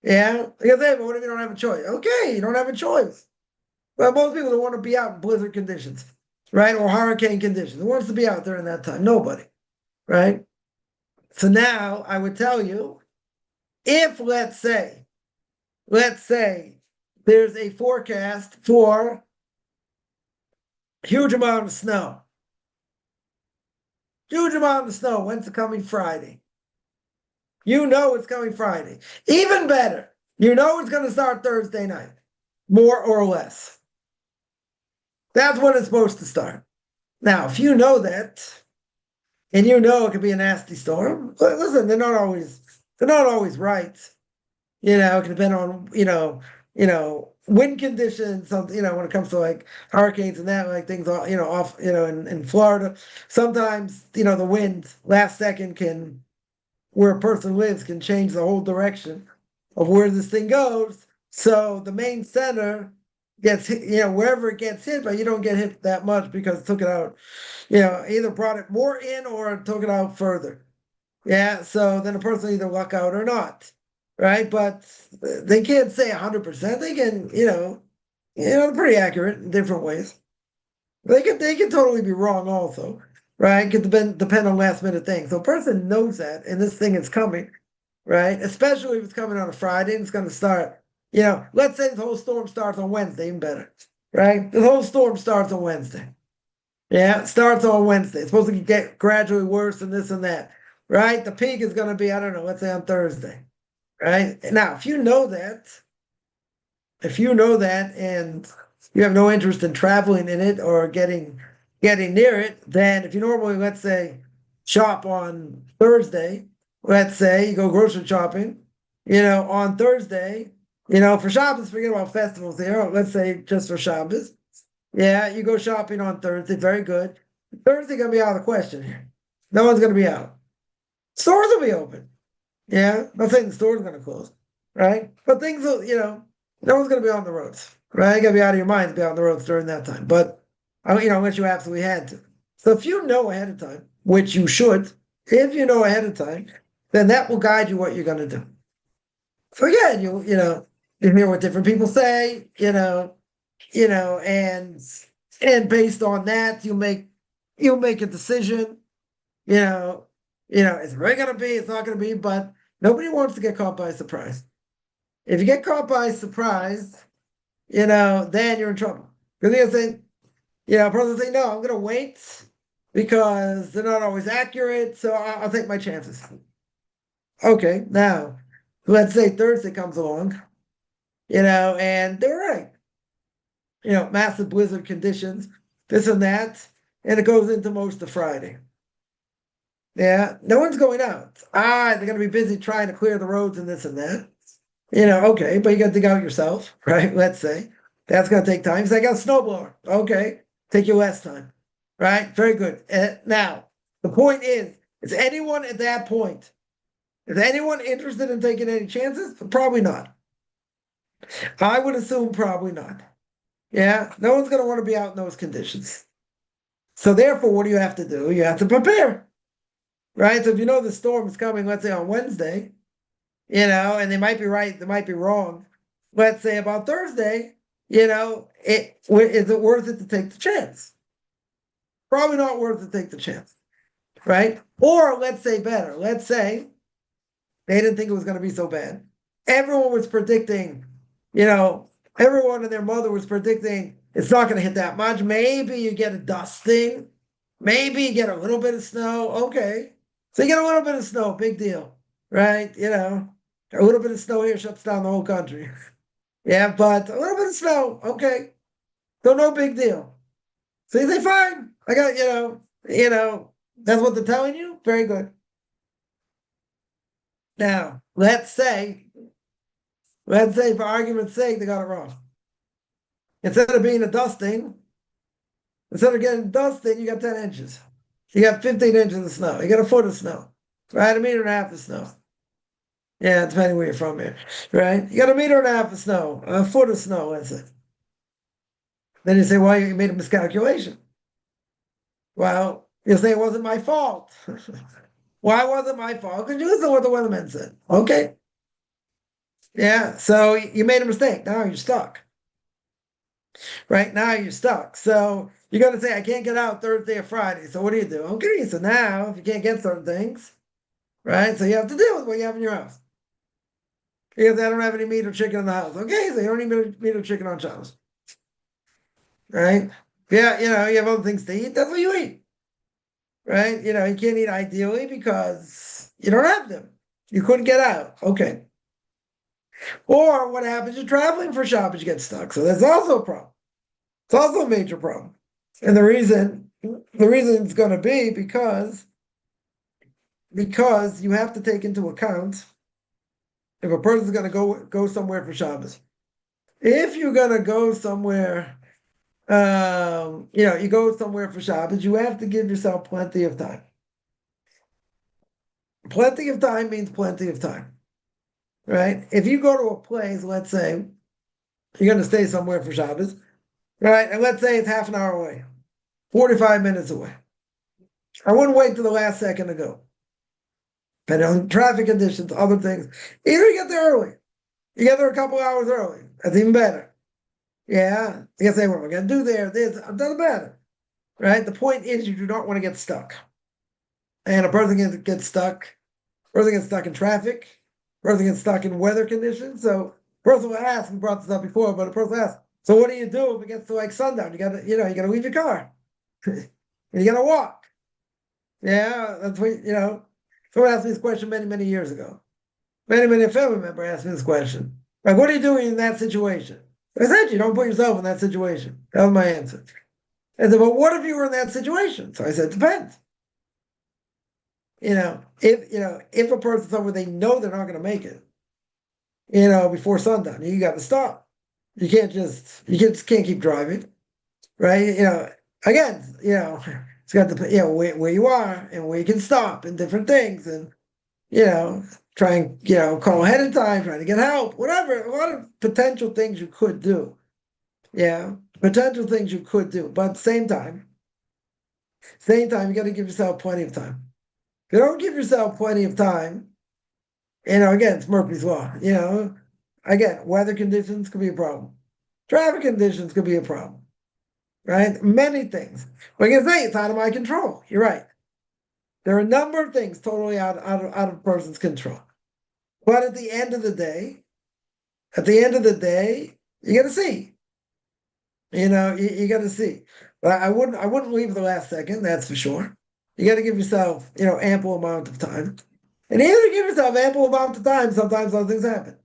Yeah. Like I say, but what if you don't have a choice? Okay, you don't have a choice. Well, most people don't want to be out in blizzard conditions, right? Or hurricane conditions. Who wants to be out there in that time? Nobody, right? So now I would tell you, if let's say there's a forecast for huge amount of snow. Huge amount of snow. When's it coming? Friday. It's coming Friday. Even better, it's going to start Thursday night, more or less. That's when it's supposed to start. Now, if you know that, and it could be a nasty storm, listen, they're not always right. It can depend on wind conditions. Something when it comes to like hurricanes and that, like things off in Florida. Sometimes the wind last second can, where a person lives, can change the whole direction of where this thing goes. So the main center gets hit, wherever it gets hit, but you don't get hit that much because it took it out, either brought it more in or took it out further. Yeah, so then a person either luck out or not, right? But they can't say 100%. They can, pretty accurate in different ways. They can totally be wrong also, right? It could depend on last minute things. So a person knows that, and this thing is coming, right? Especially if it's coming on a Friday and it's going to start. Let's say the whole storm starts on Wednesday, even better, right? The whole storm starts on Wednesday. Yeah, it starts on Wednesday. It's supposed to get gradually worse and this and that, right? The peak is going to be, I don't know, let's say on Thursday, right? Now, if you know that, and you have no interest in traveling in it or getting near it, then if you normally, let's say, shop on Thursday, let's say you go grocery shopping, on Thursday, for Shabbos, forget about festivals there. Let's say just for Shabbos. Yeah, you go shopping on Thursday. Very good. Thursday gonna be out of the question here. No one's gonna be out. Stores will be open. Yeah, not saying the store's gonna close, right? But things will, no one's gonna be on the roads, right? You gotta be out of your mind to be on the roads during that time. But unless you absolutely had to. So if you know ahead of time, which you should, if you know ahead of time, then that will guide you what you're gonna do. So again, you hear what different people say, and based on that, you make a decision. It's really gonna be, it's not gonna be, but nobody wants to get caught by surprise. If you get caught by surprise, then you're in trouble. Because you're gonna say, a person say, no, I'm gonna wait because they're not always accurate, so I'll take my chances. Okay, now let's say Thursday comes along, and they're right. Massive blizzard conditions, this and that, and it goes into most of Friday. Yeah, no one's going out. They're going to be busy trying to clear the roads and this and that. Okay, but you got to dig out yourself, right? Let's say that's going to take time. I got a snowblower. Okay, take you less time, right? Very good. Now, the point is anyone at that point Is anyone interested in taking any chances? Probably not. I would assume probably not. Yeah, no one's going to want to be out in those conditions. So therefore, what do you have to do? You have to prepare, right? So if you know the storm is coming, let's say on Wednesday, and they might be right, they might be wrong. Let's say about Thursday, is it worth it to take the chance? Probably not worth it to take the chance, right? Or let's say better. Let's say they didn't think it was going to be so bad. Everyone was predicting, everyone and their mother was predicting it's not going to hit that much. Maybe you get a dusting. Maybe you get a little bit of snow. Okay. So you get a little bit of snow, big deal, right? A little bit of snow here shuts down the whole country. Yeah, but a little bit of snow. Okay. So no big deal. So you say, fine. I got, that's what they're telling you. Very good. Now, let's say for argument's sake, they got it wrong. Instead of being a dusting, instead of getting dusting, you got 10 inches. You got 15 inches of snow. You got a foot of snow, right? A meter and a half of snow. Yeah, depending where you're from here, right? You got a meter and a half of snow, a foot of snow, let's say. Then you say, well, you made a miscalculation. Well, you say it wasn't my fault. Why was it my fault? Because you listen to what the weatherman said. Okay. Yeah, so you made a mistake. Now you're stuck. Right now you're stuck. So you're going to say, I can't get out Thursday or Friday. So what do? Okay, so now if you can't get certain things, right? So you have to deal with what you have in your house. Because I don't have any meat or chicken in the house. Okay, so you don't need meat or chicken on Shabbos. Right? Yeah, you have other things to eat. That's what you eat. Right? You can't eat ideally because you don't have them. You couldn't get out. Okay. Or what happens? You're traveling for Shabbos, you get stuck. So that's also a problem. It's also a major problem. And the reason it's going to be because you have to take into account if a person's going to go somewhere for Shabbos. If you're going to go somewhere, you go somewhere for Shabbos, you have to give yourself plenty of time. Plenty of time means plenty of time, right? If you go to a place, let's say you're going to stay somewhere for Shabbos, right? And let's say it's half an hour away, 45 minutes away. I wouldn't wait till the last second to go. Depending on traffic conditions, other things. Either you get there early, you get there a couple hours early. That's even better. Yeah, you can say, what am I going to do there? This, it doesn't matter, right? The point is, you do not want to get stuck. And a person gets stuck. A person gets stuck in traffic. A person gets stuck in weather conditions. So, a person will ask. We brought this up before, but a person asks, so what do you do if it gets to like sundown? You got to leave your car, and you got to walk. Yeah, that's what Someone asked me this question many, many years ago. Many family member asked me this question. Like, what are you doing in that situation? I said, you don't put yourself in that situation. That was my answer. I said, well, what if you were in that situation? So I said, depends. If a person's somewhere they know they're not going to make it, before sundown, you got to stop. You just can't keep driving, right? Again, it's got to, where you are and where you can stop and different things and, try and, call ahead of time, trying to get help, whatever, a lot of potential things you could do. Yeah, potential things you could do. But at the same time, you got to give yourself plenty of time. If you don't give yourself plenty of time, again, it's Murphy's Law, again, weather conditions could be a problem. Traffic conditions could be a problem, right? Many things. But you can say it's out of my control. You're right. There are a number of things totally out of a person's control. But at the end of the day, you got to see. You got to see. But I wouldn't leave the last second. That's for sure. You got to give yourself, ample amount of time. And even if you give yourself ample amount of time, sometimes those things happen.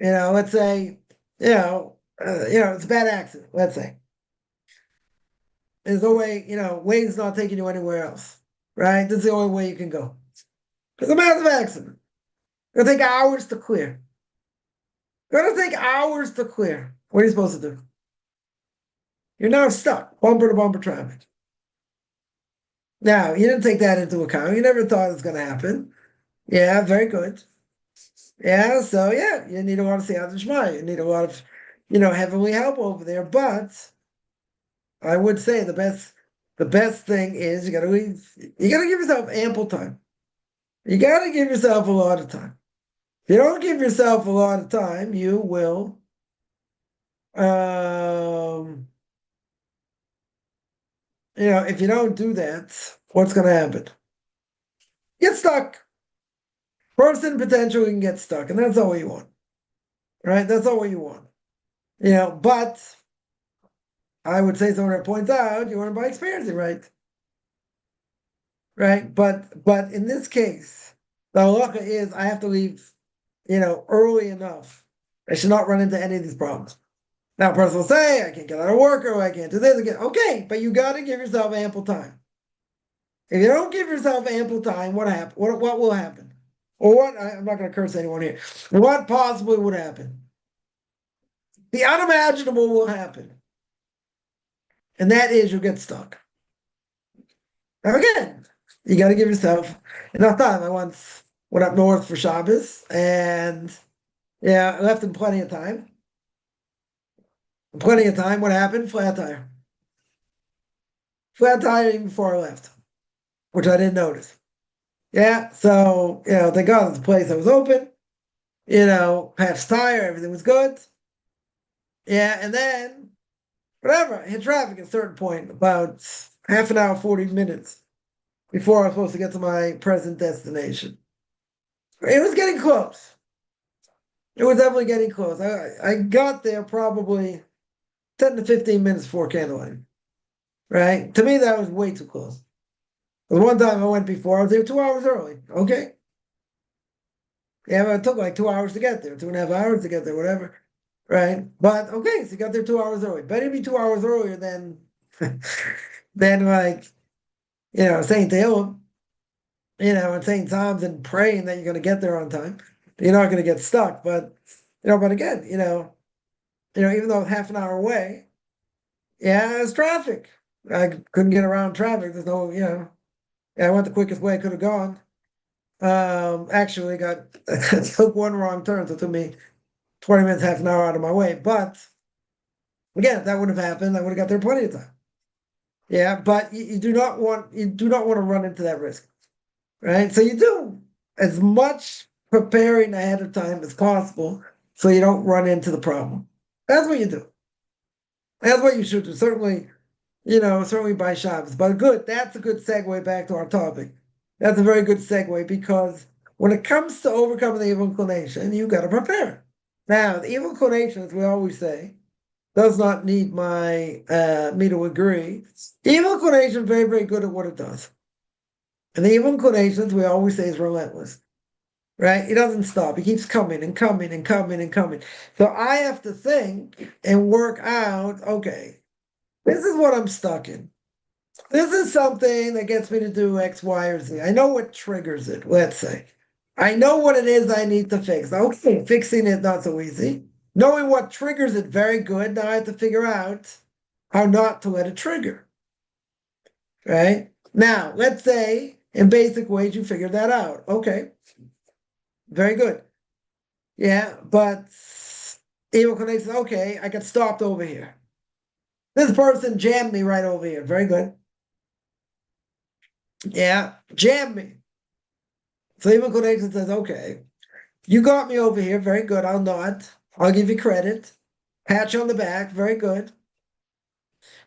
Let's say, it's a bad accident. Let's say there's no way, Wade's not taking you anywhere else, right? This is the only way you can go. It's a massive accident. It'll take hours to clear. It'll take hours to clear. What are you supposed to do? You're now stuck, bumper to bumper traffic. Now, you didn't take that into account. You never thought it was going to happen. Yeah, very good. Yeah, so yeah, you need a lot of siyata d'shmaya. You need a lot of, heavenly help over there. But I would say the best thing is you gotta leave. You gotta give yourself ample time. You gotta give yourself a lot of time. If you don't give yourself a lot of time, you will. If you don't do that, what's going to happen? Get stuck. Person potentially can get stuck, and that's all you want, right? That's all you want. But I would say someone that points out you want to by experiencing, right? Right. But in this case, the halacha is I have to leave, early enough. I should not run into any of these problems. Now, a person will say, I can't get out of work or I can't do this again. Okay, but you got to give yourself ample time. If you don't give yourself ample time, what happen? What will happen? Or what? I'm not going to curse anyone here. What possibly would happen? The unimaginable will happen, and that is you'll get stuck. Now again, you got to give yourself enough time. I once went up north for Shabbos, and yeah, I left in plenty of time. Plenty of time. What happened? Flat tire. Flat tire even before I left, which I didn't notice. Yeah, so thank God the place that was open. Patched tire, everything was good. Yeah, and then whatever, I hit traffic at a certain point, about half an hour, 40 minutes before I was supposed to get to my present destination. It was getting close. It was definitely getting close. I got there probably 10 to 15 minutes before candlelight. Right? To me, that was way too close. The one time I went before, I was there 2 hours early. Okay. Yeah, but it took like 2 hours to get there, 2.5 hours to get there, whatever. Right? But okay, so you got there 2 hours early. Better be 2 hours earlier than than like, saying Tehillim, and saying Psalms and praying that you're gonna get there on time. You're not gonna get stuck. But again, even though it's half an hour away, yeah, it's traffic. I couldn't get around traffic. There's no, yeah, I went the quickest way I could have gone. Actually got took one wrong turn, so it took me 20 minutes, half an hour out of my way. But again, if that would have happened, I would have got there plenty of time. Yeah, but you do not want to run into that risk, right? So you do as much preparing ahead of time as possible so you don't run into the problem. That's what you do. That's what you should do. Certainly by Shabbos. But good, that's a good segue back to our topic. That's a very good segue because when it comes to overcoming the evil inclination, you got to prepare. Now, the evil inclination, as we always say, does not need me to agree. Evil inclination is very, very good at what it does. And the evil inclination, as we always say, is relentless. Right? He doesn't stop. He keeps coming and coming and coming and coming. So I have to think and work out, okay, this is what I'm stuck in. This is something that gets me to do X, Y, or Z. I know what triggers it, let's say. I know what it is I need to fix. Okay, fixing it not so easy. Knowing what triggers it, very good. Now I have to figure out how not to let it trigger. Right? Now, let's say in basic ways you figured that out. Okay. Very good. Yeah, but evil connects, okay, I got stopped over here. This person jammed me right over here. Very good. Yeah, jammed me. So evil connections says, okay, you got me over here. Very good. I'll nod. I'll give you credit. Pat you on the back. Very good.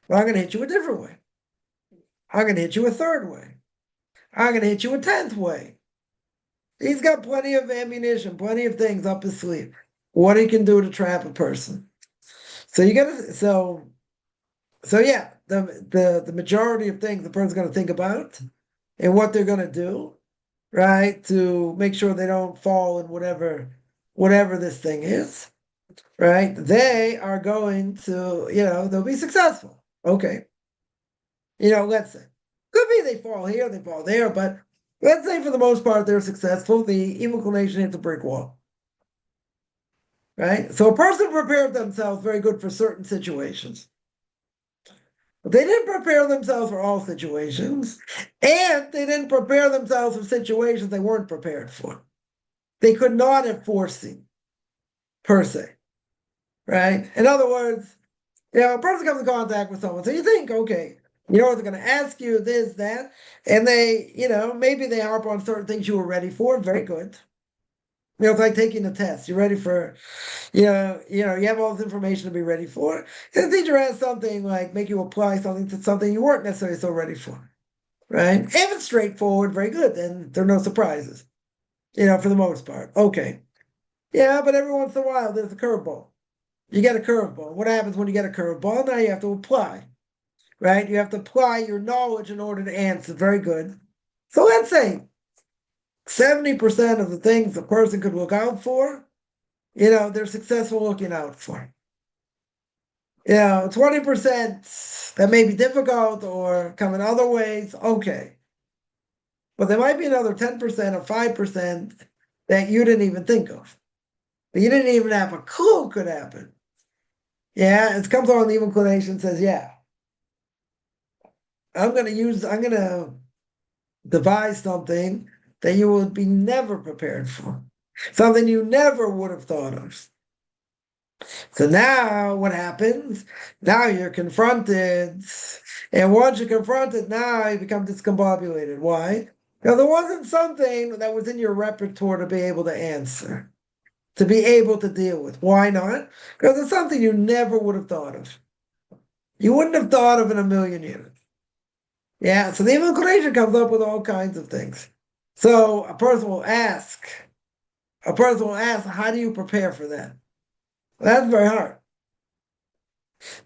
But I'm going to hit you a different way. I'm going to hit you a third way. I'm going to hit you a 10th way. He's got plenty of ammunition, plenty of things up his sleeve. What he can do to trap a person. So you got to, so yeah, the majority of things the person's going to think about and what they're going to do, right, to make sure they don't fall in whatever this thing is, right? They are going to, they'll be successful. Okay. Let's say. Could be they fall here, they fall there, but let's say for the most part they're successful. The evil inclination hits a brick wall. Right? So a person prepared themselves very good for certain situations. But they didn't prepare themselves for all situations, and they didn't prepare themselves for situations they weren't prepared for. They could not have foreseen, per se, right? In other words, a person comes in contact with someone, so you think, okay, they're going to ask you this, that, and they, maybe they harp on certain things you were ready for. Very good. It's like taking a test. You're ready for, you have all this information to be ready for. And the teacher asks something like make you apply something to something you weren't necessarily so ready for, right? If it's straightforward, very good. Then there are no surprises, for the most part. Okay. Yeah, but every once in a while there's a curveball. You get a curveball. What happens when you get a curveball? Now you have to apply, right? You have to apply your knowledge in order to answer. Very good. So let's say 70% of the things a person could look out for, they're successful looking out for. 20% that may be difficult or come in other ways, okay. But there might be another 10% or 5% that you didn't even think of. That you didn't even have a clue could happen. Yeah, it comes on the evil inclination and says, yeah, I'm going to devise something that you would be never prepared for, something you never would have thought of. So now what happens? Now you're confronted. And once you're confronted, now you become discombobulated. Why? Because there wasn't something that was in your repertoire to be able to answer, to be able to deal with. Why not? Because it's something you never would have thought of. You wouldn't have thought of in a million years. Yeah, so the evil inclination comes up with all kinds of things. So a person will ask, how do you prepare for that? That's very hard.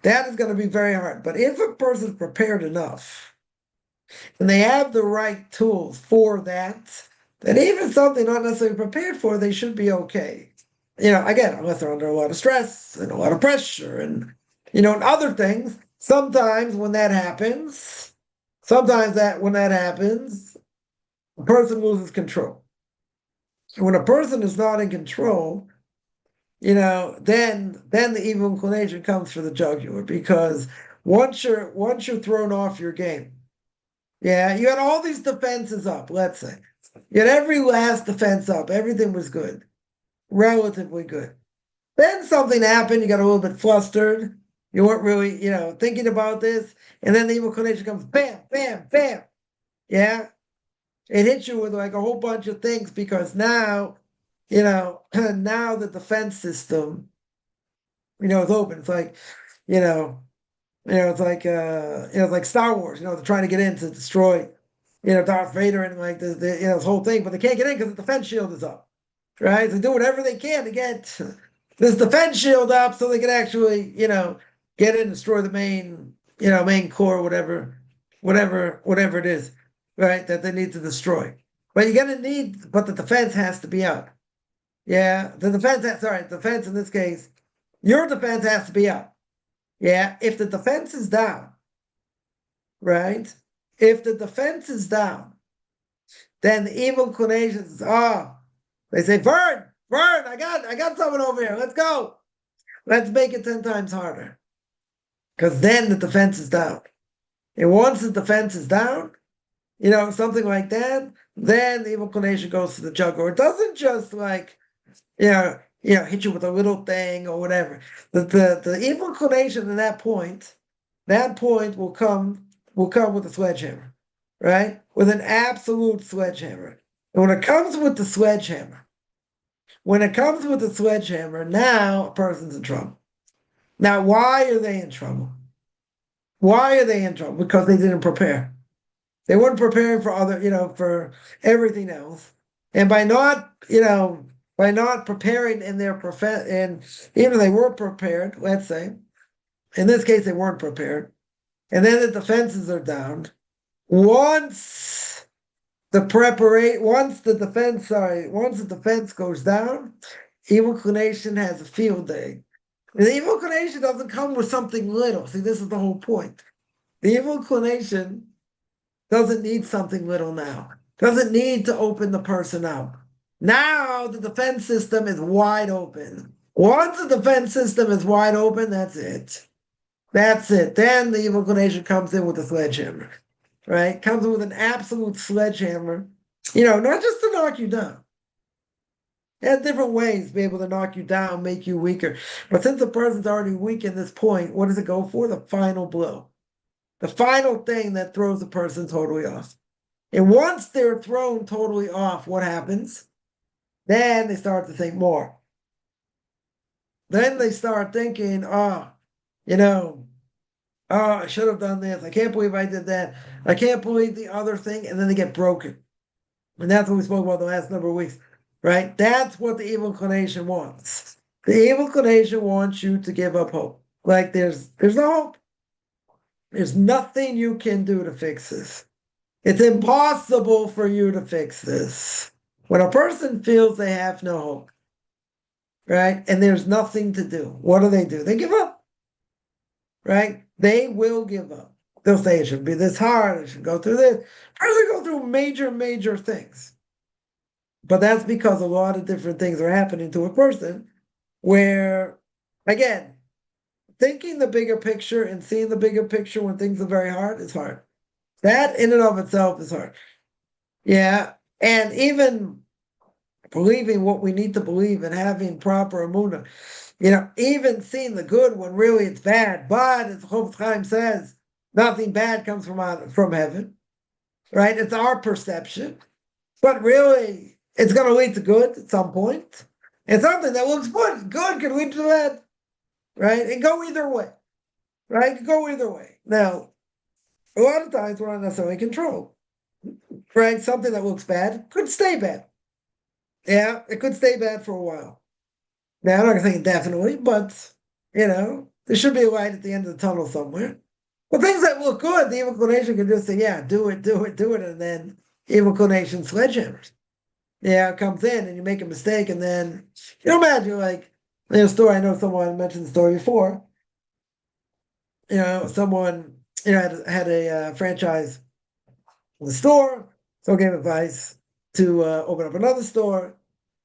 That is going to be very hard. But if a person is prepared enough and they have the right tools for that, then even something not necessarily prepared for, they should be okay. Again, unless they're under a lot of stress and a lot of pressure and, and other things, sometimes when that happens, a person loses control. When a person is not in control, then the evil inclination comes for the jugular, because once you're thrown off your game, you had all these defenses up, let's say. You had every last defense up, everything was good, relatively good. Then something happened, you got a little bit flustered, you weren't really, thinking about this, and then the evil inclination comes, bam, bam, bam. Yeah. It hits you with like a whole bunch of things, because now, now the defense system, is open. It's like, it's like Star Wars. They're trying to get in to destroy, Darth Vader and like this whole thing, but they can't get in because the defense shield is up, right? So they do whatever they can to get this defense shield up so they can actually, get in and destroy the main core, whatever it is, right? That they need to destroy. But but the defense has to be up. Yeah, defense in this case, your defense has to be up. Yeah, if the defense is down, right? If the defense is down, then the evil inclinations, they say, Vern, I got someone over here. Let's go. Let's make it 10 times harder. Because then the defense is down. And once the defense is down, something like that, then the evil inclination goes to the jugular. It doesn't just like, hit you with a little thing or whatever. The evil inclination at that point will come with a sledgehammer, right? With an absolute sledgehammer. And when it comes with the sledgehammer, now a person's in trouble. Now, why are they in trouble? Why are they in trouble? Because they didn't prepare. They weren't preparing for for everything else. And by not preparing in their and even if they were prepared, let's say, in this case, they weren't prepared. And then the defenses are down. Once the defense goes down, evil inclination has a field day. And the evil inclination doesn't come with something little. See, this is the whole point. The evil inclination doesn't need something little now. Doesn't need to open the person up. Now the defense system is wide open. Once the defense system is wide open, that's it. That's it. Then the evil inclination comes in with a sledgehammer, right? Comes in with an absolute sledgehammer, not just to knock you down. It has different ways to be able to knock you down, make you weaker. But since the person's already weak in this point, what does it go for? The final blow. The final thing that throws the person totally off. And once they're thrown totally off, what happens? Then they start to think more. Then they start thinking, you know, I should have done this. I can't believe I did that. I can't believe the other thing. And then they get broken. And that's what we spoke about the last number of weeks, right? That's what the evil inclination wants. The evil inclination wants you to give up hope. Like there's no hope. There's nothing you can do to fix this. It's impossible for you to fix this. When a person feels they have no hope, right? And there's nothing to do, what do? They give up, right? They will give up. They'll say it should be this hard, it should go through this. Person go through major, major things. But that's because a lot of different things are happening to a person where, again, thinking the bigger picture and seeing the bigger picture when things are very hard is hard. That in and of itself is hard. Yeah. And even believing what we need to believe and having proper emunah, even seeing the good when really it's bad. But as Chofetz Chaim says, nothing bad comes from heaven, right? It's our perception. But really, it's going to lead to good at some point. And something that looks good could lead to bad, right? And go either way, right? Go either way. Now, a lot of times we're not necessarily in control, right? Something that looks bad could stay bad. Yeah, it could stay bad for a while. Now, I'm not going to say indefinitely, but, there should be a light at the end of the tunnel somewhere. But things that look good, the evil inclination can just say, yeah, do it, and then evil inclination sledgehammers. Yeah, it comes in and you make a mistake, and then, imagine like, in a story, I know someone mentioned the story before, someone, had a franchise in the store, so gave advice to open up another store.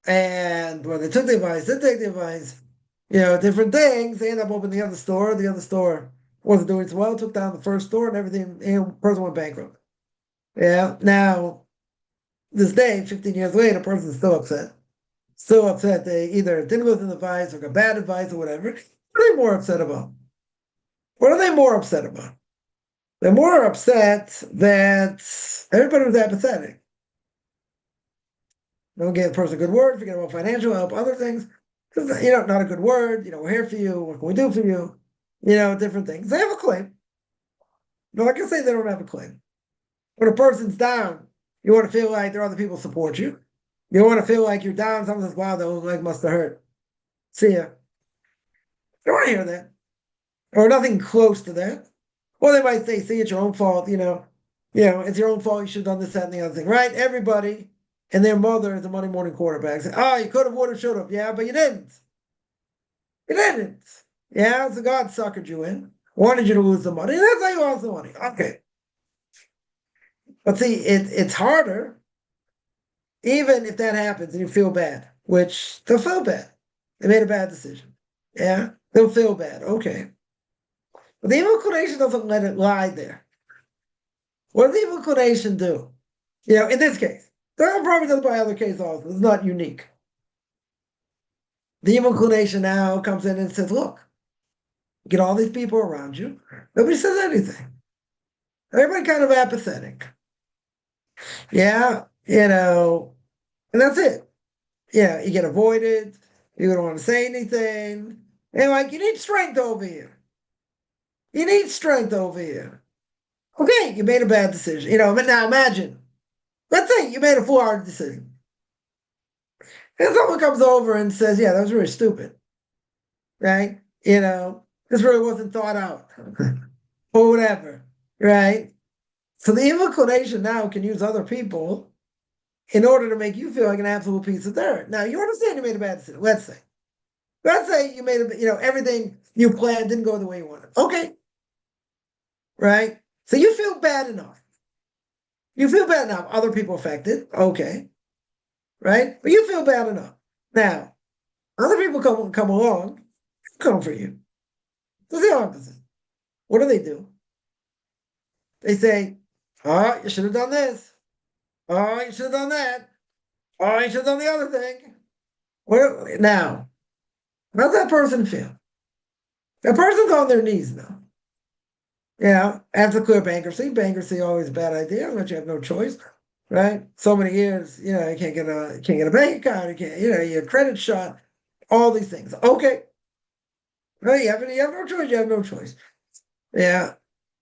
And when they took the advice, didn't take the advice, different things, they ended up opening the other store. The other store wasn't doing so well, took down the first store and everything, and the person went bankrupt. Yeah. Now, this day, 15 years later, the person's still upset. Still upset they either didn't listen to advice or got bad advice or whatever. What are they more upset about? What are they more upset about? They're more upset that everybody was apathetic. Don't give the person a good word, forget about financial help, other things. Not a good word, we're here for you, what can we do for you? Different things. They have a claim. No, I can say they don't have a claim. When a person's down, you want to feel like there are other people support you. You want to feel like you're down, someone says, wow, that leg must have hurt. See ya. You don't want to hear that. Or nothing close to that. Or they might say, see, it's your own fault, it's your own fault, you should have done this, that, and the other thing, right? Everybody and their mother is a Monday morning quarterback. Say, you could have, would have, should have. Yeah, but you didn't. You didn't. Yeah, so God suckered you in. Wanted you to lose the money. That's how you lost the money. Okay. But see, it's harder, even if that happens and you feel bad, which they'll feel bad. They made a bad decision. Yeah, they'll feel bad. Okay. But the evil inclination doesn't let it lie there. What does the evil inclination do? In this case, there probably does by other cases also. It's not unique. The evil inclination now comes in and says, look, get all these people around you. Nobody says anything. Everybody kind of apathetic. Yeah, and that's it. Yeah, you get avoided. You don't want to say anything. And you need strength over here. You need strength over here. Okay, you made a bad decision. But now imagine, let's say you made a foolhardy decision. And someone comes over and says, yeah, that was really stupid. Right? This really wasn't thought out. Or whatever. Right? So the evil inclination now can use other people in order to make you feel like an absolute piece of dirt. Now, you understand you made a bad decision. Let's say you made everything you planned didn't go the way you wanted. Okay. Right? So you feel bad enough. You feel bad enough. Other people affected. Okay. Right? But you feel bad enough. Now, other people come along, come for you. It's the opposite. what do? They say, oh, you should have done this. Oh, you should have done that. Oh, you should have done the other thing. Now, how's that person feel? That person's on their knees now. After clear bankruptcy. Bankruptcy always a bad idea unless you have no choice, right? So many years, you can't get a bank account, you can't, your credit shot, all these things. Okay. Right? You have no choice, you have no choice. Yeah.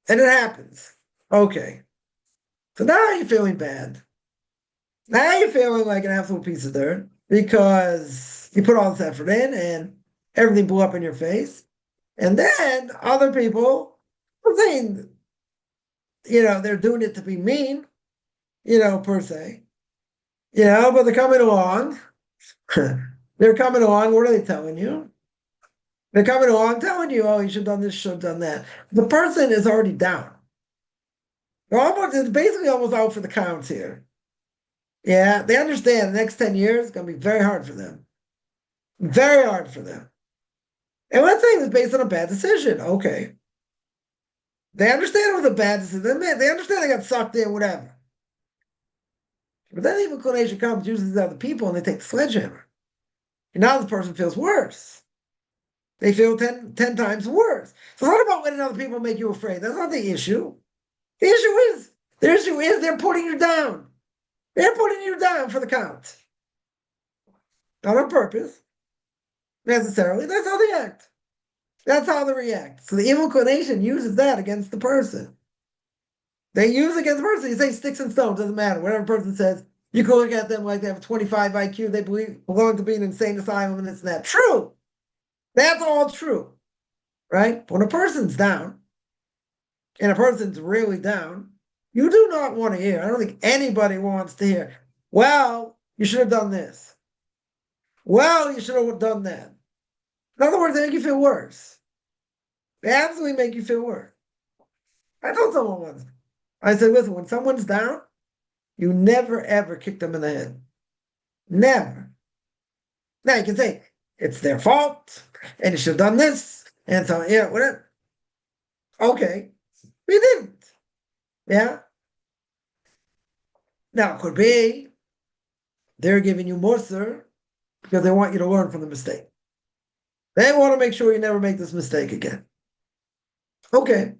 And it happens. Okay. So now you're feeling bad. Now you're feeling like an absolute piece of dirt because you put all this effort in and everything blew up in your face. And then other people are saying, they're doing it to be mean, per se, but they're coming along. They're coming along. What are they telling you? They're coming along telling you, oh, you should have done this, should have done that. The person is already down. It's basically almost out for the count here. Yeah, they understand the next 10 years is going to be very hard for them. Very hard for them. And one thing is based on a bad decision. Okay. They understand it was a bad decision. They understand they got sucked in, whatever. But then the inclination comes, uses other people, and they take the sledgehammer. And now the person feels worse. They feel 10 times worse. So it's not about letting other people make you afraid. That's not the issue. The issue is they're putting you down. They're putting you down for the count. Not on purpose, necessarily. That's how they act. That's how they react. So the evil inclination uses that against the person. They use it against the person. You say sticks and stones, doesn't matter. Whatever person says, you can look at them like they have a 25 IQ, they belong to be an insane asylum, and it's not true. That's all true, right? But when a person's down, and a person's really down, you do not want to hear. I don't think anybody wants to hear, well, you should have done this. Well, you should have done that. In other words, they make you feel worse. They absolutely make you feel worse. I told someone once, I said, listen, when someone's down, you never, ever kick them in the head. Never. Now you can say, it's their fault, and you should have done this, and so, whatever. Okay, we didn't. Yeah? Now, it could be they're giving you mussar because they want you to learn from the mistake. They want to make sure you never make this mistake again. Okay.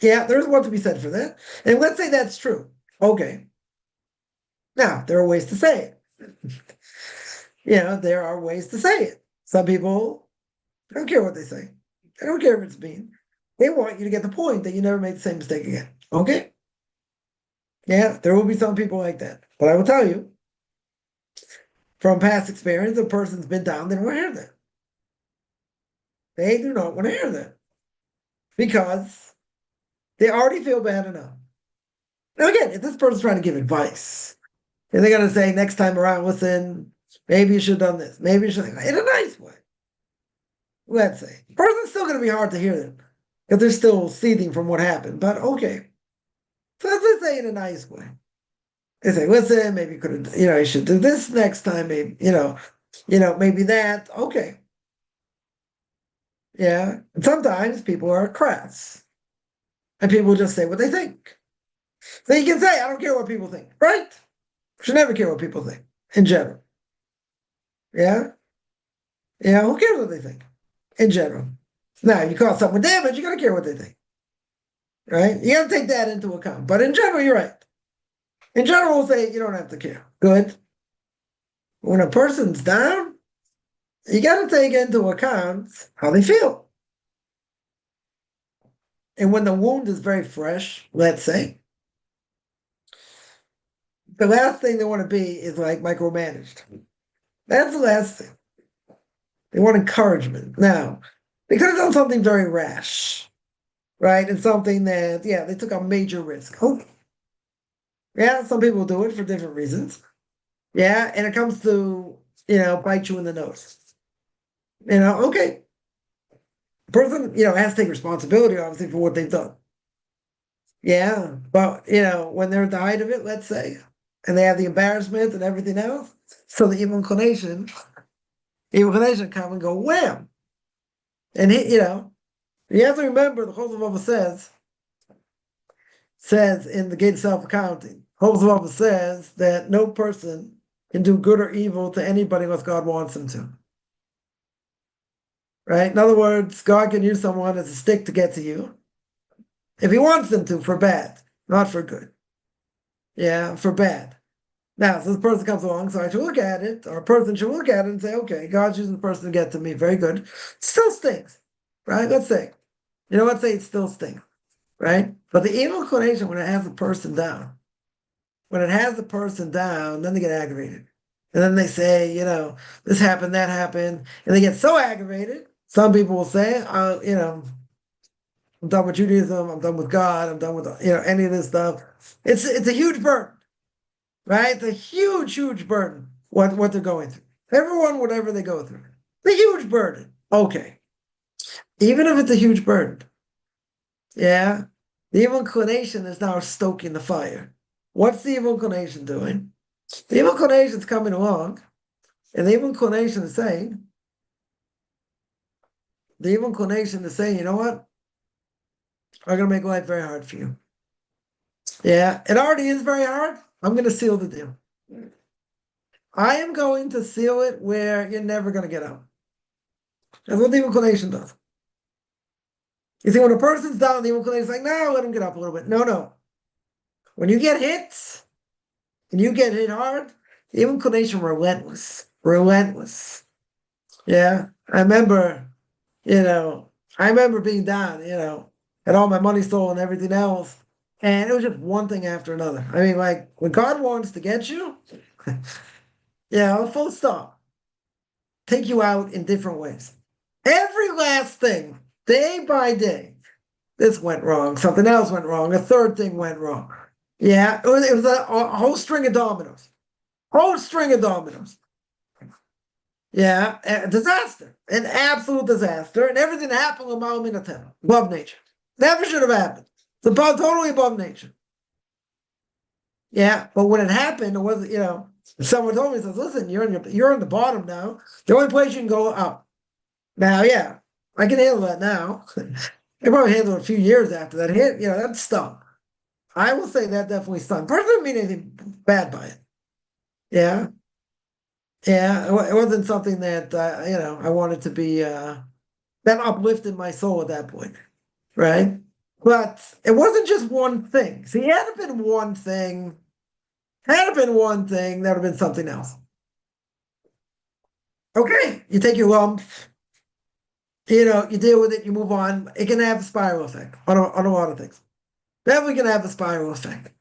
Yeah, there's one to be said for that. And let's say that's true. Okay. Now, there are ways to say it. There are ways to say it. Some people don't care what they say. They don't care if it's mean. They want you to get the point that you never make the same mistake again. Okay? Yeah, there will be some people like that. But I will tell you, from past experience, a person's been down, they don't want to hear that. They do not want to hear that. Because they already feel bad enough. Now again, if this person's trying to give advice, and they're going to say next time around, listen, maybe you should have done this. Maybe you should have, in a nice way. Let's say. The person's still going to be hard to hear them. Because they're still seething from what happened. But okay. So let's say in a nice way. They say, listen, maybe you could have, you should do this next time, maybe, maybe that. Okay. Yeah. And sometimes people are crass. And people just say what they think. So you can say, I don't care what people think, right? You should never care what people think, in general. Yeah? Yeah, who cares what they think, in general? Now, you cause someone damage, you gotta care what they think. Right? You gotta take that into account. But in general, you're right. In general, we'll say you don't have to care. Good. When a person's down, you gotta take into account how they feel. And when the wound is very fresh, let's say, the last thing they want to be is like micromanaged. That's the last thing. They want encouragement. Now, they could have done something very rash, right? And something that, they took a major risk. Oh, yeah, some people do it for different reasons. Yeah, and it comes to, bite you in the nose. Okay. The person, has to take responsibility, obviously, for what they've done. Yeah, but, when they're at the height of it, let's say, and they have the embarrassment and everything else, so the evil inclination come and go wham. And, You have to remember the Chosov Avos says in the Gate of Self-Accounting, Chosov Avos says that no person can do good or evil to anybody unless God wants him to. Right? In other words, God can use someone as a stick to get to you if he wants them to, for bad, not for good. Yeah, for bad. Now, so the person comes along, so I should look at it, or a person should look at it and say, okay, God's using the person to get to me. Very good. Still stinks, right? Let's say. Let's say it still stinks, right? But the evil inclination, when it has a person down, then they get aggravated. And then they say, this happened, that happened. And they get so aggravated, some people will say, I'm done with Judaism, I'm done with God, I'm done with, any of this stuff. It's a huge burden, right? It's a huge, huge burden, what they're going through. Everyone, whatever they go through. It's a huge burden. Okay. Even if it's a huge burden, yeah, the evil inclination is now stoking the fire. What's the evil inclination doing? The evil inclination is coming along, and the evil inclination is saying, you know what? I'm going to make life very hard for you. Yeah, it already is very hard. I'm going to seal the deal. I am going to seal it where you're never going to get out. That's what the evil inclination does. You see, when a person's down, the evil inclination is like, no, let him get up a little bit. No. When you get hit, and you get hit hard, the evil inclination relentless. Yeah, I remember being down, had all my money stolen and everything else. And it was just one thing after another. I mean, like, when God wants to get you, full stop. Take you out in different ways. Every last thing, day by day. This went wrong, something else went wrong, a third thing went wrong. Yeah, it was a whole string of dominoes. Yeah, a disaster, an absolute disaster, and everything happened above nature. Never should have happened. It's totally above nature. Yeah, but when it happened, it wasn't. Someone told me, says, "Listen, you're on the bottom now. The only place you can go up." Now, yeah, I can handle that now. I probably handled it a few years after that. That stung. I will say that definitely stung. Personally, didn't mean anything bad by it. Yeah. Yeah, it wasn't something that I wanted to be that uplifted my soul at that point, right? But it wasn't just one thing. See, had it been one thing, that would have been something else. Okay, you take your lump, you deal with it, you move on. It can have a spiral effect on a lot of things. Definitely can have a spiral effect.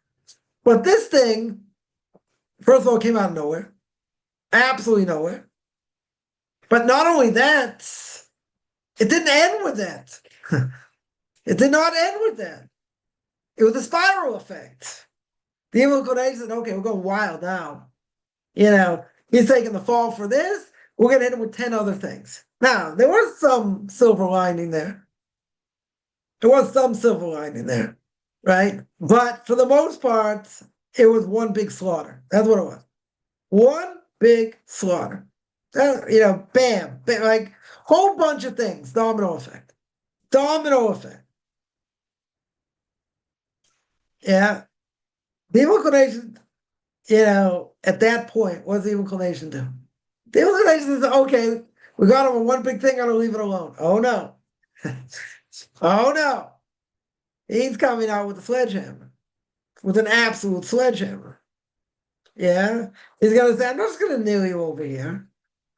But this thing, first of all, came out of nowhere, absolutely nowhere. But not only that, it didn't end with that. It did not end with that. It was a spiral effect. The evil inclination said, okay, we're going wild now. He's taking the fall for this. We're going to hit him with 10 other things. Now, there was some silver lining there. Right? But for the most part, it was one big slaughter. That's what it was. One big slaughter. Bam, like whole bunch of things. Domino effect. Yeah. The evil inclination, at that point, what's the evil inclination do? The evil inclination is, okay, we got him on one big thing, I'm going to leave it alone. Oh, no. Oh, no. He's coming out with a sledgehammer, with an absolute sledgehammer. Yeah. He's going to say, I'm not just going to nail you over here.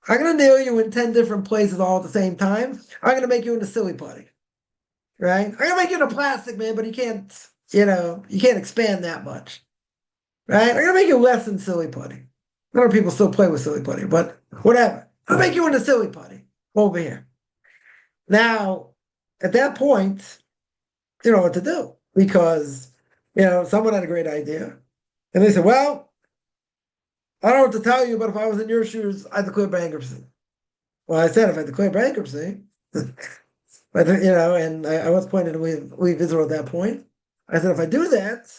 I'm going to nail you in 10 different places all at the same time. I'm going to make you into silly putty. Right? I'm going to make you into plastic, man, but you can't expand that much. Right? I'm going to make you less than silly putty. A lot of people still play with silly putty, but whatever. I'll make you into silly putty over here. Now, at that point, you know what to do because, someone had a great idea. And they said, well, I don't know what to tell you, but if I was in your shoes, I'd declare bankruptcy. Well, I said if I declare bankruptcy, but, and I was pointed to leave Israel at that point. I said, if I do that,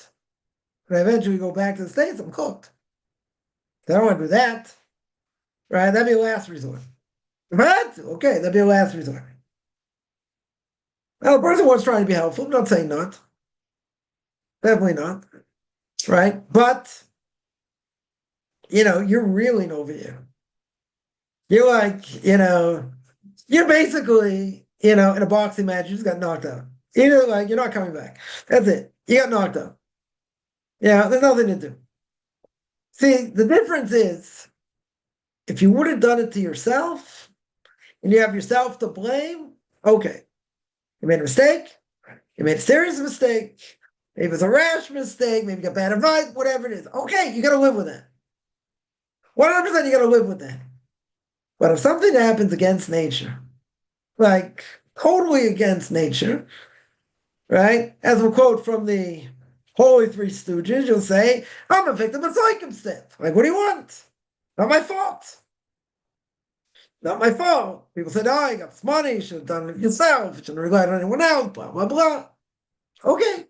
and I eventually go back to the States, I'm cooked. I don't want to do that. Right? That'd be a last resort. But, okay, that'd be a last resort. Now, the person was trying to be helpful. I'm not saying not. Definitely not. Right? But, you're reeling over you. You're like, you're basically, in a boxing match, you just got knocked out. You're not coming back. That's it. You got knocked out. Yeah, there's nothing to do. See, the difference is if you would have done it to yourself and you have yourself to blame, okay. You made a mistake. You made a serious mistake. Maybe it was a rash mistake. Maybe you got bad advice, whatever it is. Okay, you got to live with that. 100% you got to live with that. But if something happens against nature, like totally against nature, right? As we'll quote from the Holy Three Stooges, you'll say, I'm a victim of circumstance. Like, what do you want? Not my fault. Not my fault. People said, oh, you got this money. You should have done it yourself. You shouldn't have relied on anyone else, blah, blah, blah. Okay.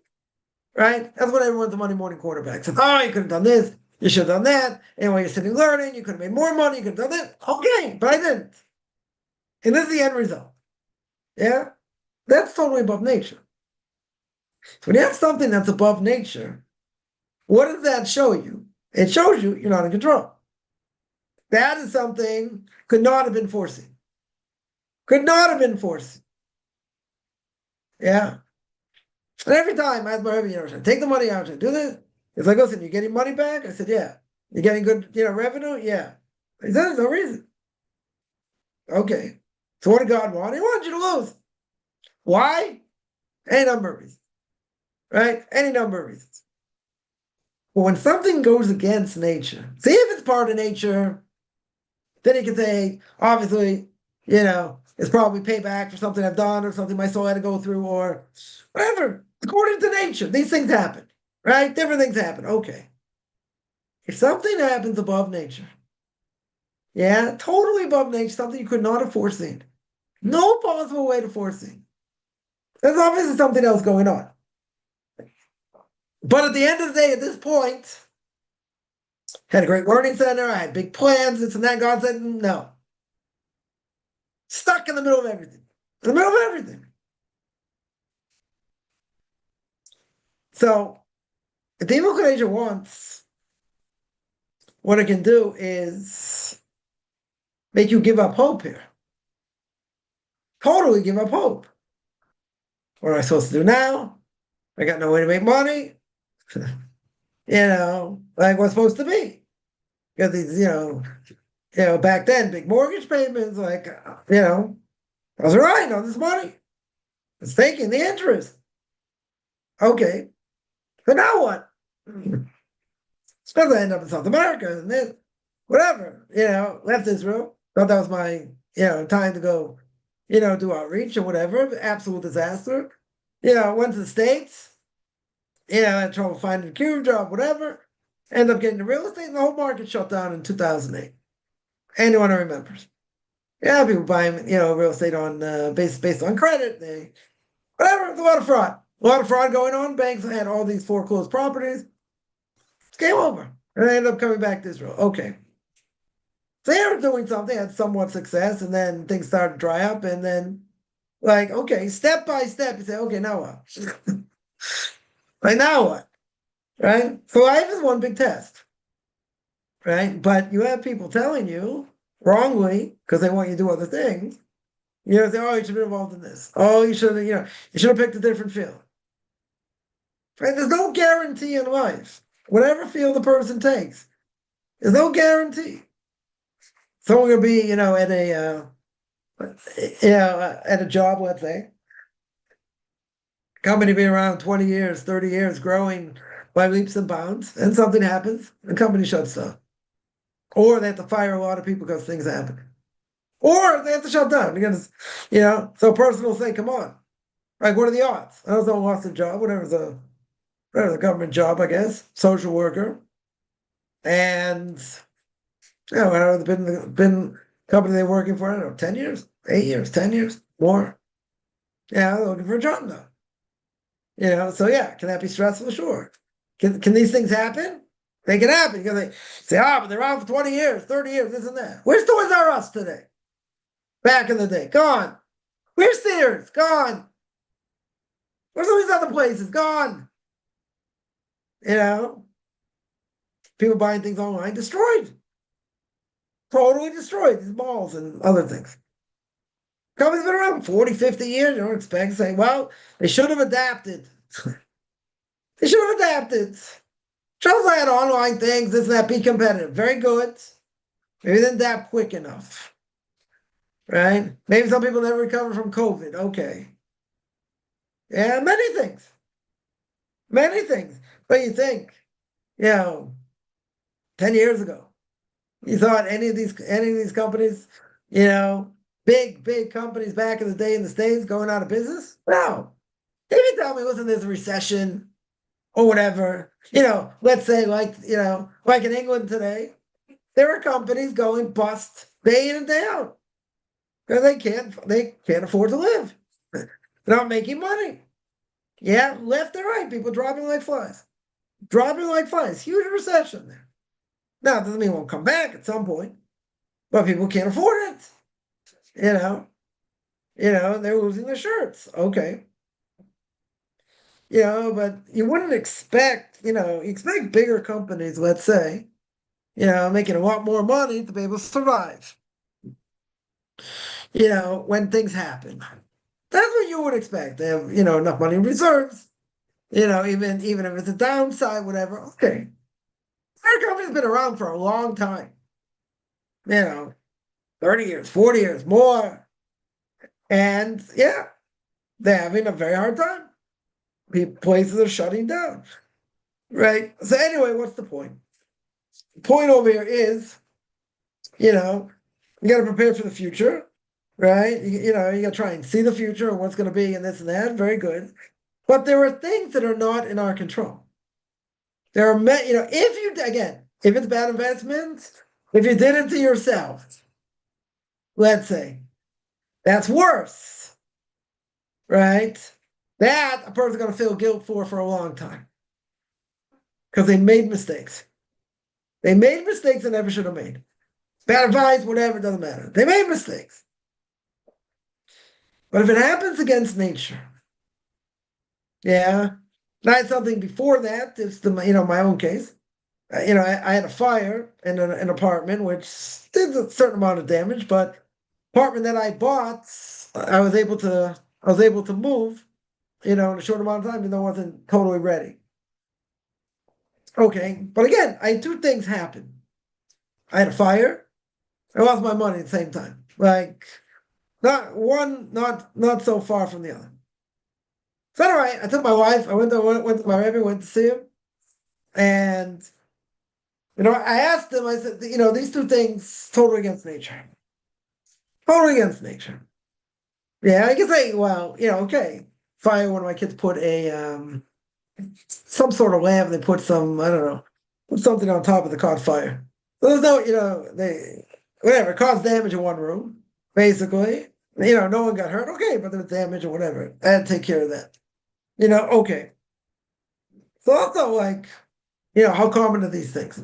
Right? That's what everyone's the Monday morning quarterback says. Oh, you could have done this. You should have done that. And while you're sitting learning, you could have made more money. You could have done that. Okay, but I didn't. And this is the end result. Yeah? That's totally above nature. So when you have something that's above nature, what does that show you? It shows you you're not in control. That is something could not have been foreseen. Could not have been foreseen. Yeah. And every time I ask my Rebbe, should I take the money out? Should I do this? It's like, listen, you're getting money back? I said, yeah. You're getting good, revenue? Yeah. He said, there's no reason. Okay. So what did God want? He wanted you to lose. Why? Any number of reasons. Right? Any number of reasons. But when something goes against nature, see if it's part of nature, then you can say, obviously, it's probably payback for something I've done or something my soul had to go through or whatever. According to nature, these things happen, right? Different things happen. Okay. If something happens above nature, yeah, totally above nature, something you could not have foreseen, no possible way to foresee. There's obviously something else going on. But at the end of the day, at this point, had a great learning center, I had big plans, this and that. God said, no. Stuck in the middle of everything. In the middle of everything. So, if the evil creature wants, what it can do is make you give up hope here. Totally give up hope. What am I supposed to do now? I got no way to make money. Like what's supposed to be. Because these, back then, big mortgage payments, like, I was relying on this money. It's taking the interest. Okay. So now what? Supposed to end up in South America and then whatever, left Israel. Thought that was my, time to go, do outreach or whatever. Absolute disaster. Went to the States, had trouble finding a cube job, whatever. Ended up getting the real estate and the whole market shut down in 2008. Anyone who remembers. Yeah, people buying, real estate on based on credit. Whatever, there's a lot of fraud. A lot of fraud going on. Banks had all these foreclosed properties. It's game over. And I ended up coming back to Israel. Okay. So they were doing something, had somewhat success, and then things started to dry up, and then okay, step by step, you say, okay, now what? Like now what? Right? So life is one big test. Right? But you have people telling you wrongly, because they want you to do other things, say, oh, you should be involved in this. Oh, you should have picked a different field. Right? There's no guarantee in life. Whatever field the person takes, there's no guarantee. Someone will be, at a job, let's say, company be around 20 years, 30 years, growing by leaps and bounds, and something happens, the company shuts down. Or they have to fire a lot of people because things happen. Or they have to shut down because, so a person will say, come on, like, what are the odds? I don't lost a job, whatever the government job, I guess, social worker. And, whatever, been company they're working for, I don't know, 10 years, 8 years, 10 years, more. Yeah, they're looking for a job now. So yeah, can that be stressful? Sure. Can these things happen? They can happen because they say, but they're around for 20 years, 30 years, this and that. Where's Toys R Us today? Back in the day, gone. Where's Sears? Gone. Where's all these other places? Gone. You know, people buying things online, destroyed. Totally destroyed these malls and other things. Company's been around 40, 50 years. You don't expect to say, well, they should have adapted. They should have adapted. Trouble had online things, this and that, be competitive. Very good. Maybe they didn't adapt quick enough. Right? Maybe some people never recover from COVID. Okay. Yeah, many things. Many things. But you think, you know, 10 years ago, you thought any of these companies, big companies back in the day in the States going out of business? No. They didn't tell me, listen, there's a recession or whatever. Let's say like in England today, there are companies going bust day in and day out because they can't afford to live. They're not making money. Yeah, left and right, people dropping like flies. Dropping like flies. Huge recession there. Now, it doesn't mean it won't come back at some point, but people can't afford it. You know, they're losing their shirts. Okay. But you wouldn't you expect bigger companies, let's say, making a lot more money to be able to survive, when things happen. That's what you would expect. They have, enough money in reserves, even if it's a downside, whatever. Okay. Our company's been around for a long time, you know, 30 years, 40 years, more. And yeah, they're having a very hard time. Places are shutting down, right? So anyway, what's the point? The point over here is, you know, you got to prepare for the future, right? You got to try and see the future and what's going to be and this and that. Very good. But there are things that are not in our control. There are, if it's bad investments, if you did it to yourself, let's say, that's worse, right? That a person's going to feel guilt for a long time because they made mistakes. They made mistakes they never should have made. Bad advice, whatever, doesn't matter. They made mistakes. But if it happens against nature, yeah, not something before that. It's my own case. I had a fire in an apartment, which did a certain amount of damage. But apartment that I bought, I was able to move, in a short amount of time, even though I wasn't totally ready. Okay, but again, I had two things happen. I had a fire. I lost my money at the same time. Like not one, not so far from the other. So anyway, I took my wife. I went to my rabbi, went to see him, and I asked him. I said, these two things totally against nature. Totally against nature. Yeah, I can say, well, okay. Fire. One of my kids put some sort of lamp. They put some, I don't know, put something on top of the caught fire. So there's no, they whatever caused damage in one room, basically. No one got hurt. Okay, but there was damage or whatever. I had to take care of that. Okay. So also like, how common are these things?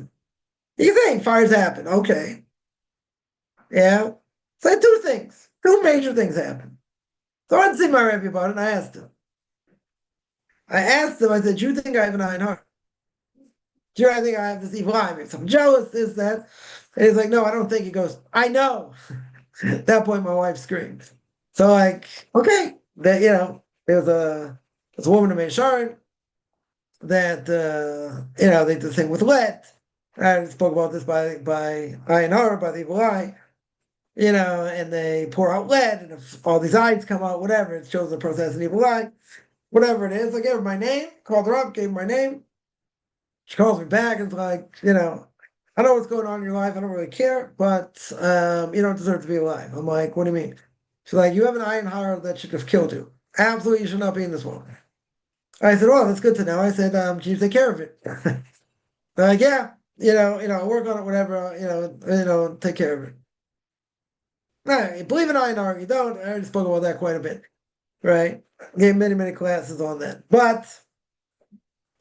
You think fires happen? Okay. Yeah. So two things, two major things happen. So I went to see my rabbi about it, and I asked him. I said, do you think I have an iron heart? Do you think I have this evil eye? Maybe I'm jealous, this, that. And he's like, no, I don't think. He goes, I know. At that point, my wife screamed. So like, okay, that there's a woman in Sharon that they did the thing with lead. I spoke about this by INR, by the evil eye. And they pour out lead, and if all these eyes come out, whatever, it shows the person has an evil eye. Whatever it is, I gave her my name, called her up, gave her my name. She calls me back and is like, I know what's going on in your life. I don't really care, but you don't deserve to be alive. I'm like, what do you mean? She's like, you have an iron heart that should have killed you. Absolutely, you should not be in this world. I said, well, that's good to know. I said, can you take care of it? They're like, yeah, work on it, whatever, take care of it. Now, you believe in INR, you don't. I already spoke about that quite a bit, right? Gave many, many classes on that. But,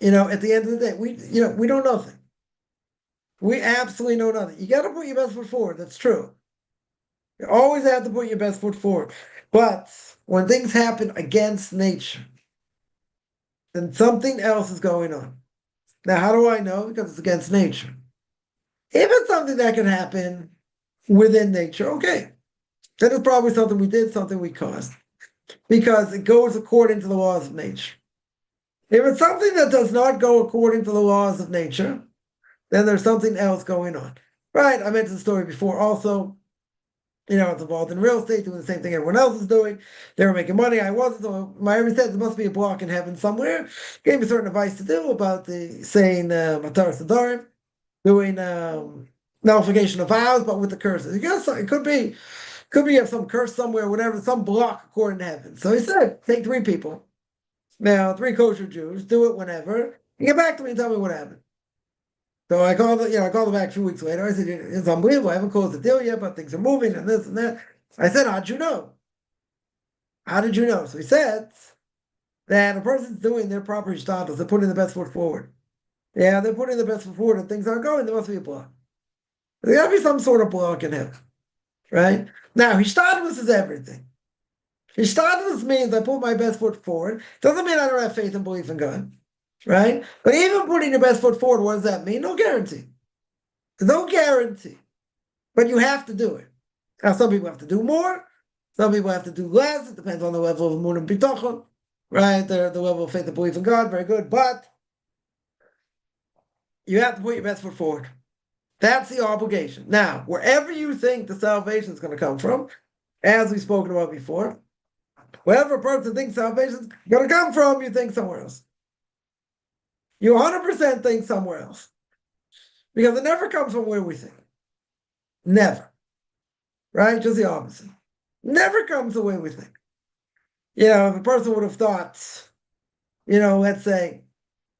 at the end of the day, we don't know things. We absolutely know nothing. You got to put your best foot forward. That's true. You always have to put your best foot forward. But when things happen against nature, then something else is going on. Now, how do I know? Because it's against nature. If it's something that can happen within nature, okay, then it's probably something we did, something we caused, because it goes according to the laws of nature. If it's something that does not go according to the laws of nature, then there's something else going on. Right? I mentioned the story before also. It's involved in real estate, doing the same thing everyone else is doing. They were making money, I wasn't. So my Rebbe said there must be a block in heaven somewhere. Gave me certain advice to do about the saying Matar Sadarim, doing nullification of vows, but with the curses. It could be you have some curse somewhere, whatever, some block according to heaven. So he said, take 3 people. Now, 3 kosher Jews, do it whenever. You get back to me and tell me what happened. So I called them back a few weeks later. I said, it's unbelievable. I haven't closed the deal yet, but things are moving and this and that. I said, how'd you know? How did you know? So he said that a person's doing their proper ishtados. They're putting the best foot forward. Yeah, they're putting the best foot forward and things aren't going. There must be a block. There got to be some sort of block in him, right? Now, ishtados is everything. Hishtadlus means I put my best foot forward. Doesn't mean I don't have faith and belief in God, right? But even putting your best foot forward, what does that mean? No guarantee. There's no guarantee. But you have to do it. Now, some people have to do more. Some people have to do less. It depends on the level of emunah and bitachon, right? The level of faith and belief in God. Very good. But you have to put your best foot forward. That's the obligation. Now, wherever you think the salvation is going to come from, as we've spoken about before, wherever a person thinks salvation is going to come from, you think somewhere else. You 100% think somewhere else. Because it never comes from where we think. Never. Right? Just the opposite. Never comes the way we think. If a person would have thought, let's say,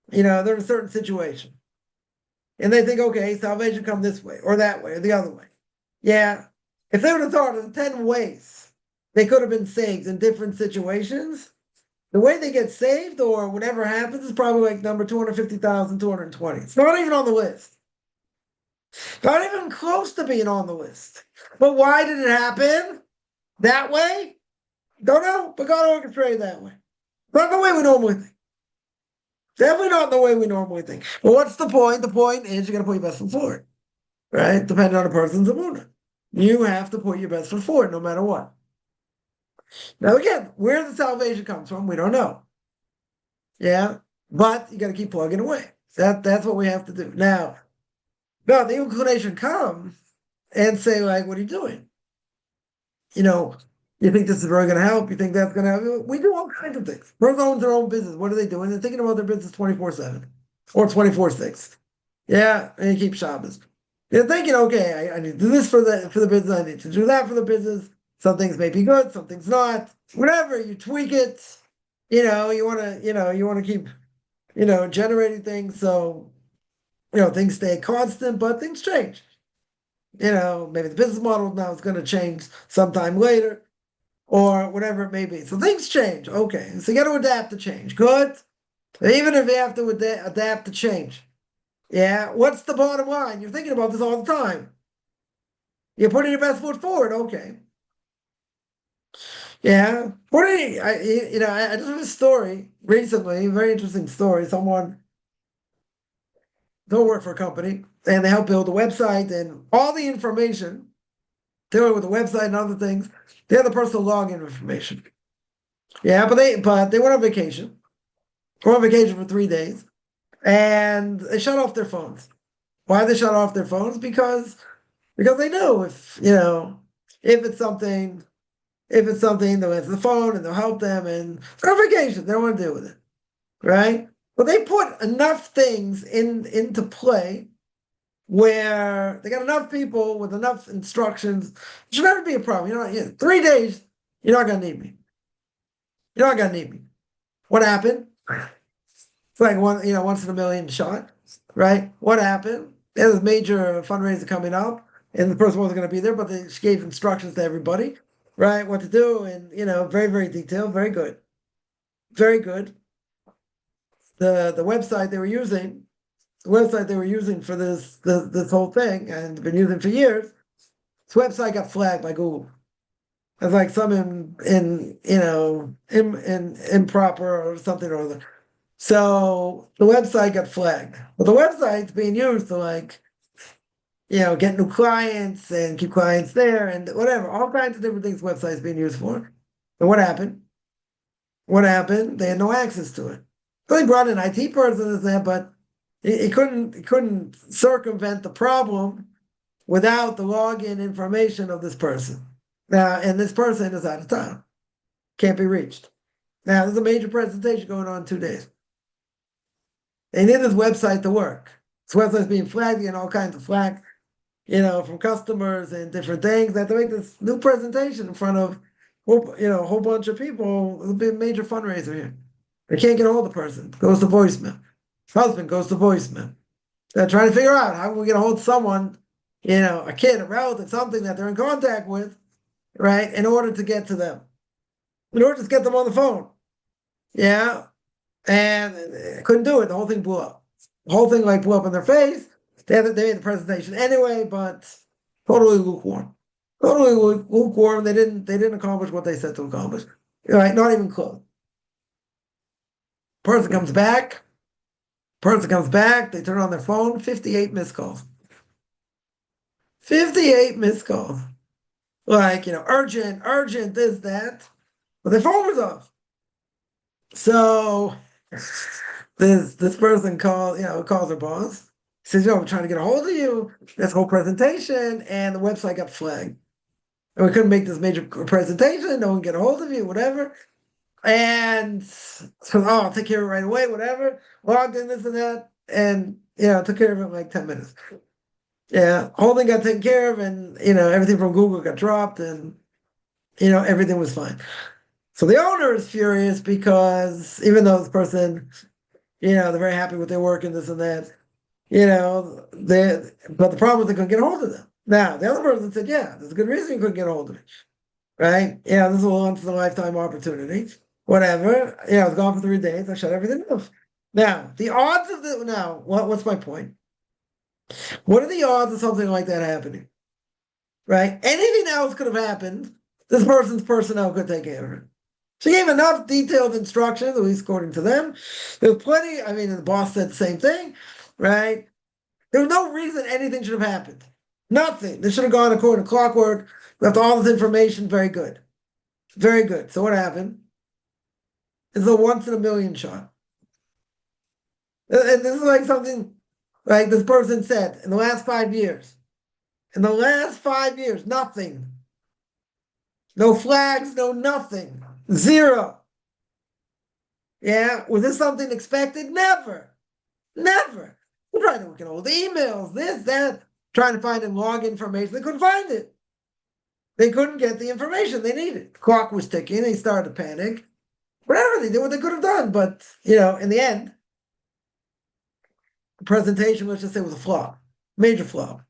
they're in a certain situation. And they think, okay, salvation come this way, or that way, or the other way. Yeah. If they would have thought of 10 ways they could have been saved in different situations, the way they get saved or whatever happens is probably like number 250,220. It's not even on the list. Not even close to being on the list. But why did it happen that way? Don't know, but God orchestrated that way. Not the way we normally think. Definitely not the way we normally think. But what's the point? The point is you're going to put your best foot forward, right? Depending on the person's emunah. You have to put your best foot forward no matter what. Now, again, where the salvation comes from, we don't know. Yeah, but you got to keep plugging away. That's what we have to do. Now, the inclination come and say, like, what are you doing? You think this is really going to help? You think that's going to help? We do all kinds of things. Person owns their own business. What are they doing? They're thinking about their business 24/7 or 24/6. Yeah, and you keep Shabbos. They're thinking, okay, I need to do this for the business. I need to do that for the business. Some things may be good, some things not. Whatever, you tweak it. You want to keep, generating things so, things stay constant, but things change. Maybe the business model now is going to change sometime later or whatever it may be. So things change. Okay. So you got to adapt to change. Good. Even if you have to adapt to change. Yeah. What's the bottom line? You're thinking about this all the time. You're putting your best foot forward. Okay. Yeah. I just heard a story recently, a very interesting story. Someone don't work for a company and they help build a website and all the information dealing with the website and other things, they have the personal login information. Yeah, but they went on vacation. Went on vacation for 3 days and they shut off their phones. Why they shut off their phones? Because they know if it's something they'll answer the phone and they'll help them and they're on vacation, they don't want to deal with it. Right? But they put enough things into play where they got enough people with enough instructions. It should never be a problem. 3 days, you're not gonna need me. You're not gonna need me. What happened? It's like once in a million shot, right? What happened? There's a major fundraiser coming up, and the person wasn't gonna be there, but they gave instructions to everybody, right? What to do, and very, very detailed, very good. Very good. The website they were using for this whole thing and been using for years, this website got flagged by Google. It's like some improper or something or other. So the website got flagged. But the website's being used to get new clients and keep clients there and whatever, all kinds of different things the website's being used for. And what happened? What happened? They had no access to it. So they brought an IT person and that, but he couldn't circumvent the problem without the login information of this person. Now, and this person is out of town, can't be reached. Now, there's a major presentation going on in 2 days. They need this website to work. This website's being flagged and all kinds of flack, from customers and different things. They have to make this new presentation in front of, a whole bunch of people. It'll be a major fundraiser here. They can't get a hold of the person. Goes to voicemail. Husband goes to voicemail. They're trying to figure out how can we get a hold of someone, a kid, a relative, something that they're in contact with, right, in order to get to them, in order to get them on the phone. Yeah. And they couldn't do it. The whole thing blew up. The whole thing blew up in their face. They made the presentation anyway, but totally lukewarm. Totally lukewarm. They didn't accomplish what they said to accomplish. Right? Not even close. Person comes back. They turn on their phone. 58 missed calls. 58 missed calls. Urgent, this, that. But their phone was off. So this person calls her boss. Says, we're trying to get a hold of you. This whole presentation, and the website got flagged. And we couldn't make this major presentation. No one can get a hold of you, whatever. And so, I'll take care of it right away, whatever. Logged in, this and that. And, took care of it in like 10 minutes. Yeah, whole thing got taken care of, and, everything from Google got dropped, and, everything was fine. So the owner is furious because even though this person, they're very happy with their work and this and that, but the problem is they couldn't get a hold of them. Now, the other person said, yeah, there's a good reason you couldn't get a hold of me, right? This is a once-in-a-lifetime opportunity, whatever. I was gone for 3 days. I shut everything off. Now, the odds of this, now, what's my point? What are the odds of something like that happening, right? Anything else could have happened. This person's personnel could take care of it. She gave enough detailed instructions, at least according to them. There was plenty. I mean, the boss said the same thing, right? There was no reason anything should have happened. Nothing. This should have gone according to clockwork. Left all this information. Very good. Very good. So what happened? It's a once-in-a-million shot. And this is like something like this person said in the last 5 years. In the last 5 years, nothing. No flags, no nothing. Zero. Yeah, was this something expected? Never. Never. We're trying to look at all the emails, this, that, trying to find and log information. They couldn't find it. They couldn't get the information they needed. The clock was ticking. They started to panic. Whatever, they did what they could have done. But, in the end, the presentation, let's just say, was a flop. Major flop.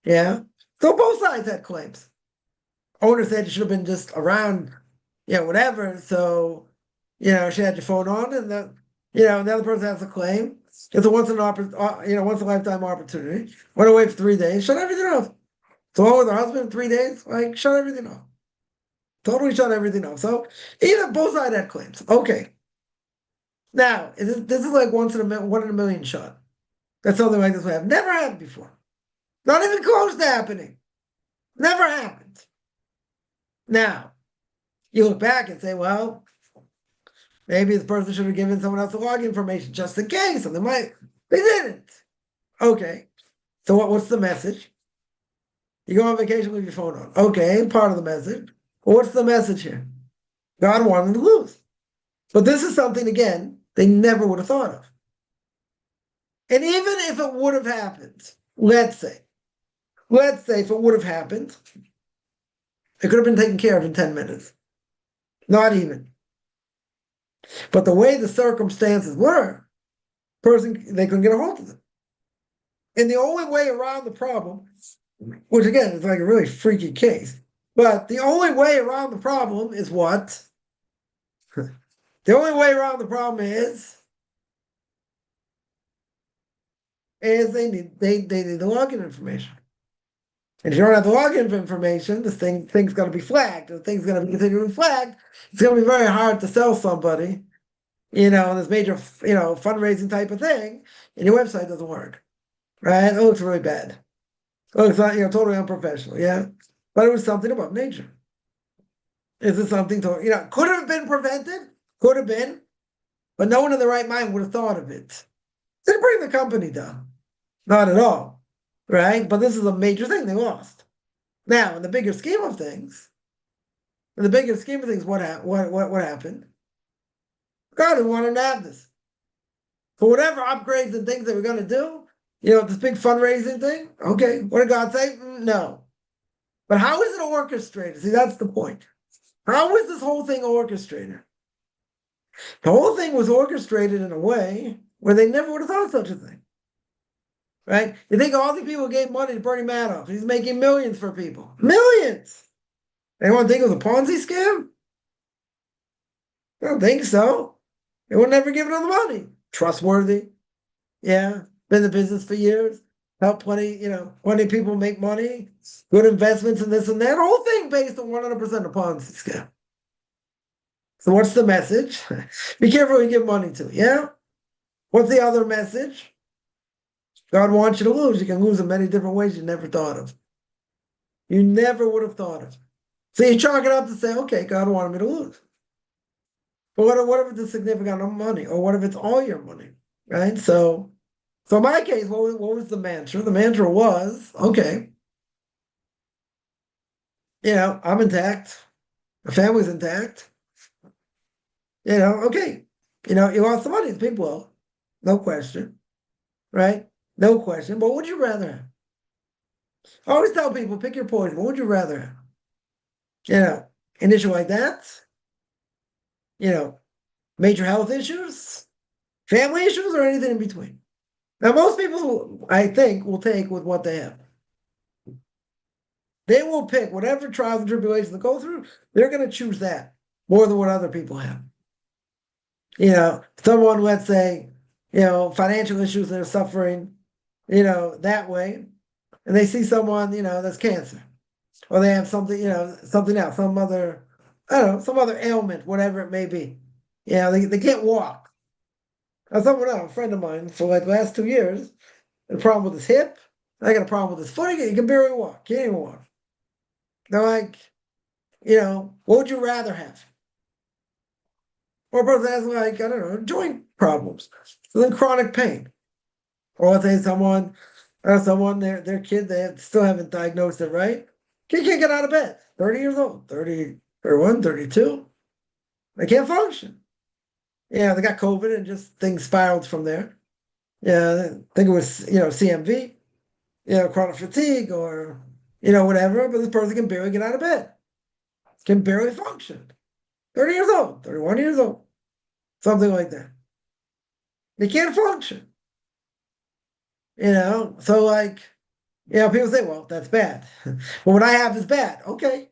Yeah. So both sides had claims. Owner said you should have been just around, whatever. So, she had your phone on, and the other person has a claim. It's a once in a lifetime opportunity. Went away for 3 days, shut everything off. So what with her husband in 3 days? Shut everything off. Totally shut everything off. So either both sides had claims. Okay. Now, this is like one in a million shot. That something like this would have never happened before. Not even close to happening. Never happened. Now, you look back and say, well, maybe this person should have given someone else the login information just in case, and they didn't. Okay. So what's the message? You go on vacation with your phone on. Okay, part of the message. Well, what's the message here? God wanted them to lose. But this is something, again, they never would have thought of. And even if it would have happened, let's say if it would have happened, it could have been taken care of in 10 minutes. Not even. But the way the circumstances were, they couldn't get a hold of them. And the only way around the problem, which again is like a really freaky case, but the only way around the problem is what? The only way around the problem is they need the login information. And if you don't have the login information, this thing's going to be flagged. The thing's going to be continually flagged. It's going to be very hard to sell somebody this major, fundraising type of thing, and your website doesn't work, right? It looks really bad. It looks not, totally unprofessional, yeah. But it was something above nature. Is it something could have been prevented? Could have been, but no one in the right mind would have thought of it. Didn't bring the company down, not at all, right? But this is a major thing they lost. Now, in the bigger scheme of things, what happened? God, we wanted to have this. For whatever upgrades and things that we're going to do, this big fundraising thing, okay, what did God say? No. But how is it orchestrated? See, that's the point. How is this whole thing orchestrated? The whole thing was orchestrated in a way where they never would have thought of such a thing. Right? You think all these people gave money to Bernie Madoff. He's making millions for people. Millions! Anyone think it was a Ponzi scam? I don't think so. They would never give them the money. Trustworthy. Yeah. Been in the business for years. Helped plenty of people make money. Good investments in this and that. The whole thing based on 100% a Ponzi scam. So what's the message? Be careful who you give money to, yeah? What's the other message? God wants you to lose. You can lose in many different ways you never thought of. You never would have thought of. So you chalk it up to say, okay, God wanted me to lose. But what if it's a significant amount of money? Or what if it's all your money? Right? So in my case, what was the mantra? The mantra was, okay, I'm intact. The family's intact. Okay. You lost the money. It's a big blow. No question. Right? No question. But what would you rather have? I always tell people, pick your poison. What would you rather have? An issue like that? Major health issues? Family issues or anything in between? Now, most people, I think, will take with what they have. They will pick whatever trials and tribulations they go through, they're going to choose that more than what other people have. Someone, let's say, financial issues, they're suffering, that way, and they see someone, that's cancer, or they have something, something else, some other, I don't know, some other ailment, whatever it may be. They can't walk. Now, a friend of mine, for like the last 2 years, had a problem with his hip. I got a problem with his foot. He can barely walk. Can't even walk. They're like, what would you rather have? Or a person has like, I don't know, joint problems, so then chronic pain. Or let's say someone, their kid, still haven't diagnosed it right. Kid can't get out of bed. 30 years old, 30, 31, 32. They can't function. They got COVID and just things spiraled from there. Yeah, I think it was, CMV, chronic fatigue or, whatever, but this person can barely get out of bed, can barely function. 30 years old, 31 years old, something like that. They can't function. So like, people say, well, that's bad. Well, what I have is bad. Okay.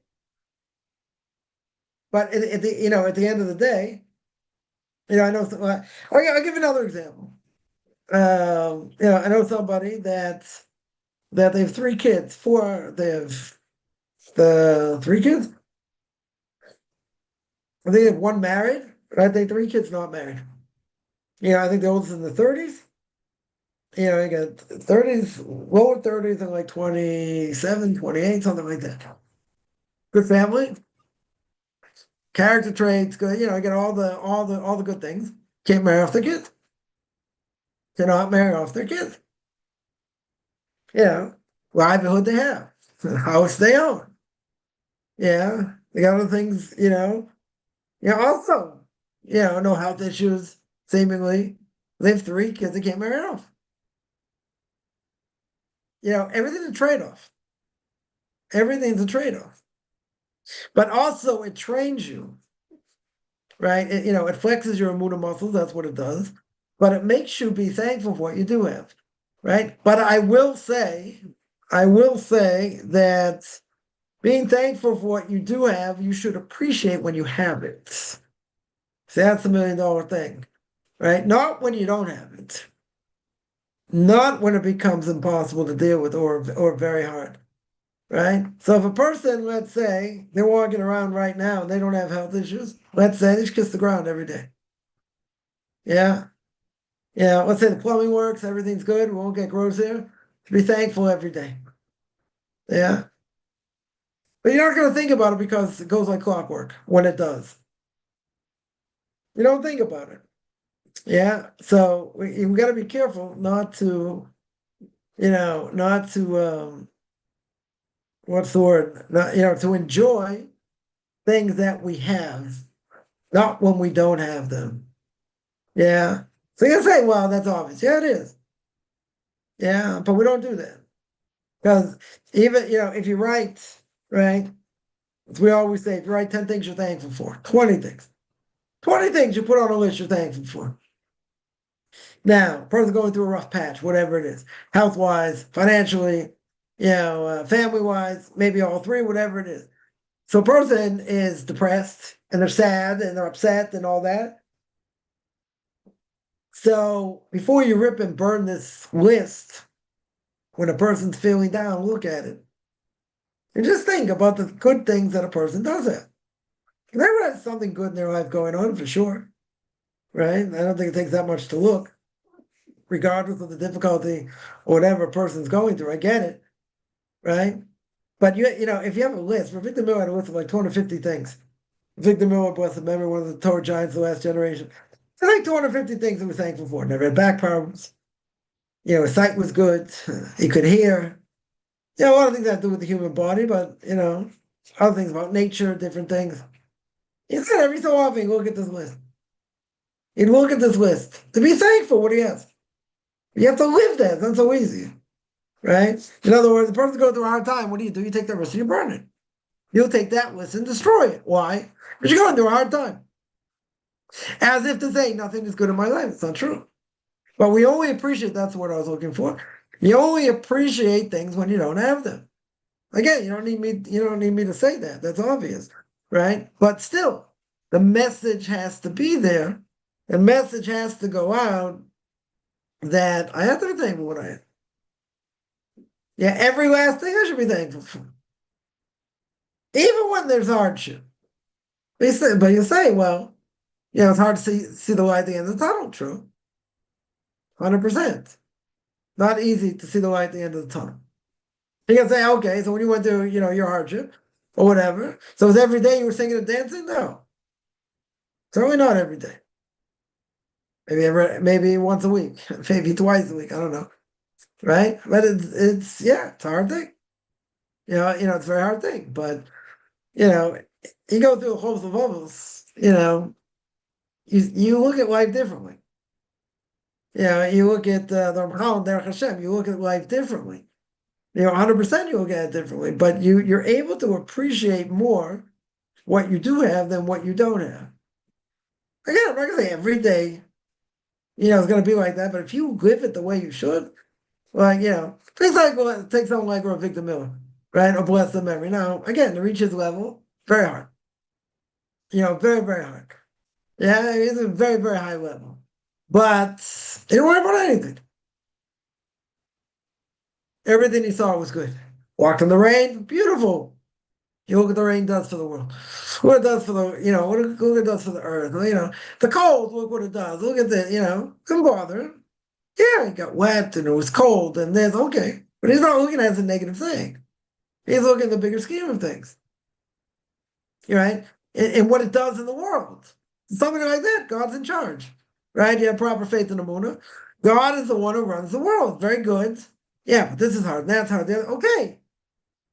But at the end of the day, I know, I'll give another example. I know somebody that they have 3 kids, they have the 3 kids. I think they have 1 married, but I think 3 kids not married. I think the oldest is in the 30s. You got 30s, lower 30s, and like 27, 28, something like that. Good family, character traits, good. Get all the good things. Can't marry off their kids. Cannot marry off their kids. Livelihood they have, house they own. They got other things. Also, no health issues. Seemingly, they have 3 kids. They can't marry off. Everything's a trade-off. Everything's a trade-off. But also, it trains you, right? It flexes your emunah muscles. That's what it does. But it makes you be thankful for what you do have, right? But I will say that being thankful for what you do have, you should appreciate when you have it. See, that's the $1 million thing, right? Not when you don't have it. Not when it becomes impossible to deal with or very hard, right? So if a person, let's say, they're walking around right now and they don't have health issues, let's say they just kiss the ground every day. Yeah. Yeah. Let's say the plumbing works, everything's good, we won't get gross here. Be thankful every day. Yeah. But you're not going to think about it because it goes like clockwork when it does. You don't think about it. Yeah. So we got to be careful not to, not to, what's the word? Not, to enjoy things that we have, not when we don't have them. Yeah. So you can say, well, that's obvious. Yeah, it is. Yeah. But we don't do that because even, if you write, right, as we always say, if you write 10 things you're thankful for, 20 things, 20 things you put on a list you're thankful for. Now, person going through a rough patch, whatever it is, health wise, financially, family wise, maybe all three, whatever it is. So, a person is depressed and they're sad and they're upset and all that. So, before you rip and burn this list, when a person's feeling down, look at it and just think about the good things that a person does have. Everyone has something good in their life going on for sure, right? I don't think it takes that much to look, regardless of the difficulty or whatever a person's going through. I get it, right? But if you have a list, Victor Miller had a list of like 250 things. Victor Miller, blessed memory, one of the Torah giants of the last generation. There's like 250 things he was thankful for. Never had back problems. His sight was good. He could hear. A lot of things that have to do with the human body, but other things about nature, different things. He said every so often, he'd look at this list. He'd look at this list to be thankful what he has. You have to live that. It's not so easy, right? In other words, the person goes through a hard time. What do? You take that list and you burn it. You'll take that list and destroy it. Why? Because you're going through a hard time. As if to say nothing is good in my life. It's not true. But we only appreciate, that's what I was looking for. You only appreciate things when you don't have them. Again, you don't need me to say that. That's obvious, right? But still, the message has to be there. The message has to go out that I have to be thankful for what I have. Yeah, every last thing I should be thankful for. Even when there's hardship. But you say, well, it's hard to see the light at the end of the tunnel. True. 100%. Not easy to see the light at the end of the tunnel. You can say, okay, so when you went through, your hardship or whatever, so was every day you were singing and dancing? No. Certainly not every day. Maybe once a week, maybe twice a week. I don't know. Right? But it's a hard thing. It's a very hard thing. But you go through a host of bubbles, you look at life differently. You look at the Ramchal and Derech Hashem, you look at life differently. 100% you look at it differently, but you're able to appreciate more what you do have than what you don't have. Again, I'm not going to say every day, it's going to be like that, but if you live it the way you should, like, take someone like Victor Miller, right? Or bless the memory. Now, again, to reach his level, very hard. Very, very hard. Yeah, it's a very, very high level. But he didn't worry about anything. Everything he saw was good. Walked in the rain, beautiful. You look at the rain does for the world. What it does for the, look it does for the earth. The cold, look what it does. Look at the, couldn't bother him. Yeah, it got wet and it was cold and there's okay. But he's not looking at it as a negative thing. He's looking at the bigger scheme of things. Right? And what it does in the world. Something like that, God's in charge. Right? You have proper faith in the Muna. God is the one who runs the world. Very good. Yeah, but this is hard. That's hard. Okay.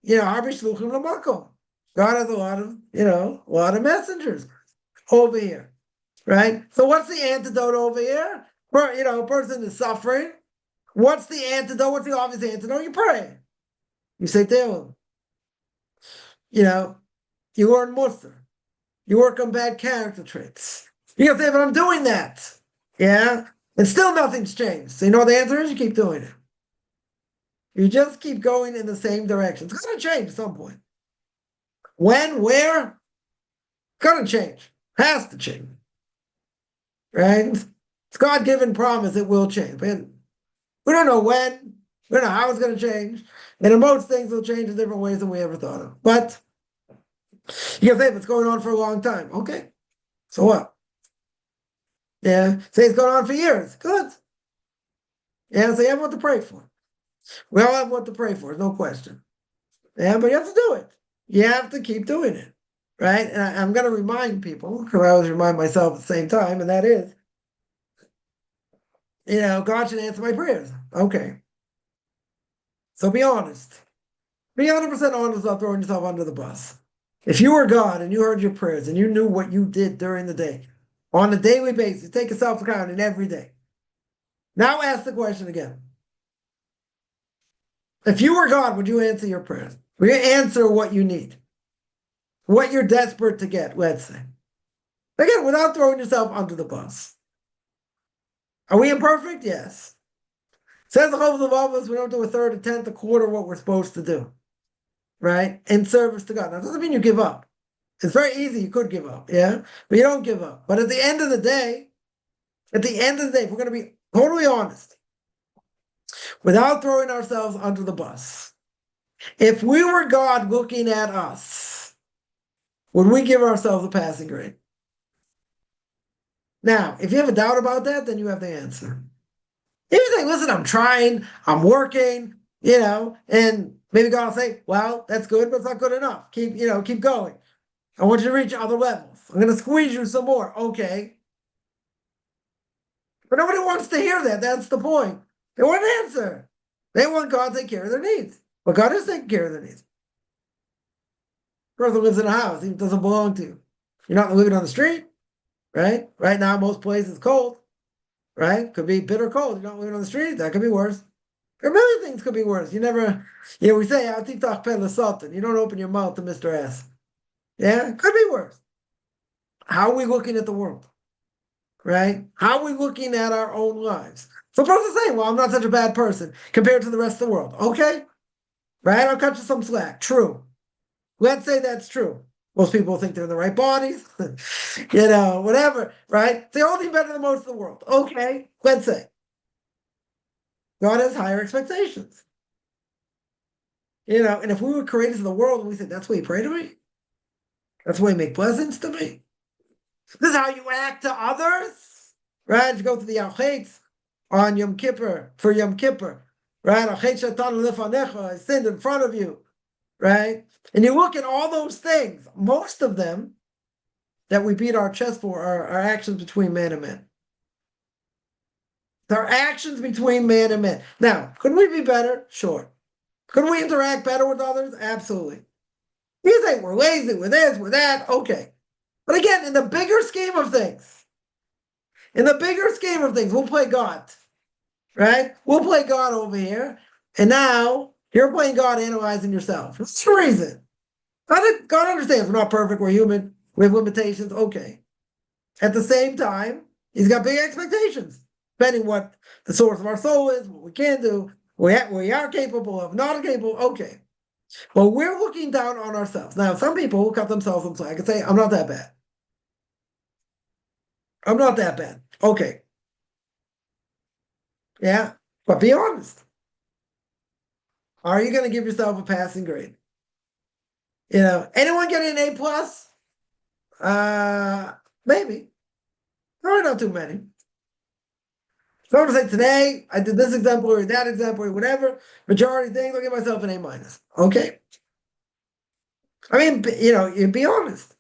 God has a lot of messengers over here. Right? So what's the antidote over here? A person is suffering. What's the antidote? What's the obvious antidote? You pray. You say Tehillim. You learn Musar. You work on bad character traits. You can say, but I'm doing that. Yeah? And still nothing's changed. So you know what the answer is? You keep doing it. You just keep going in the same direction. It's going to change at some point. When? Where? Going to change. Has to change. Right? It's God-given promise it will change. But we don't know when. We don't know how it's going to change. And most things will change in different ways than we ever thought of. But you can say if it's going on for a long time. Okay. So what? Yeah. Say it's going on for years. Good. Yeah, so you have what to pray for. We all have what to pray for, no question. Yeah, but you have to do it. You have to keep doing it. Right? And I'm going to remind people, because I always remind myself at the same time, and that is, God should answer my prayers. Okay. So be honest. Be 100% honest without throwing yourself under the bus. If you were God and you heard your prayers and you knew what you did during the day, on a daily basis, take a self-accounting every day. Now ask the question again. If you were God, would you answer your prayers? Would you answer what you need? What you're desperate to get, let's say. Again, without throwing yourself under the bus. Are we imperfect? Yes. Says the Chovos HaLevavos, we don't do a third, a tenth, a quarter of what we're supposed to do. Right? In service to God. Now, it doesn't mean you give up. It's very easy. You could give up, yeah? But you don't give up. But at the end of the day, if we're going to be totally honest, without throwing ourselves under the bus, if we were God looking at us, would we give ourselves a passing grade? Now, if you have a doubt about that, then you have the answer. If you say, listen, I'm trying, I'm working, and maybe God will say, well, that's good, but it's not good enough. Keep going. I want you to reach other levels. I'm going to squeeze you some more. Okay. But nobody wants to hear that. That's the point. They want an answer. They want God to take care of their needs. But God is taking care of their needs. Person lives in a house, it doesn't belong to you. You're not living on the street, right? Right now, most places it's cold, right? Could be bitter cold. You're not living on the street. That could be worse. There are million things could be worse. You never, we say, "Al tiftach peh l'satan." You don't open your mouth to Mr. S. Yeah, it could be worse. How are we looking at the world? Right? How are we looking at our own lives? So a person saying, well, I'm not such a bad person compared to the rest of the world. Okay. Right? I'll cut you some slack. True. Let's say that's true. Most people think they're in the right bodies, whatever, right? They're only better than most of the world. Okay, let's say. God has higher expectations. And if we were created in the world and we said, that's why you pray to me? That's why you make blessings to me? This is how you act to others? Right? If you go to the Al-Chetz on Yom Kippur, for Yom Kippur, right? Al-Chetz Shatanu Lefanecha, I sinned in front of you, right? And you look at all those things, most of them that we beat our chest for are actions between man and man. They're actions between man and man. Now, could we be better? Sure. Could we interact better with others? Absolutely. You say we're lazy, we're this, we're that, okay. But again, in the bigger scheme of things, we'll play God, right? We'll play God over here, and now you're playing God analyzing yourself. What's the reason? God understands we're not perfect, we're human, we have limitations, okay. At the same time, he's got big expectations, depending what the source of our soul is, what we can do, what we are capable of, not capable, okay. Well, we're looking down on ourselves. Now, some people will cut themselves some slack and say, I'm not that bad. I'm not that bad. Okay. Yeah. But be honest. Are you going to give yourself a passing grade? Anyone getting an A+? Maybe. Probably not too many. Someone say, today, I did this exemplary, that exemplary, whatever. Majority things, I'll give myself an A-. Okay. I mean, you be honest.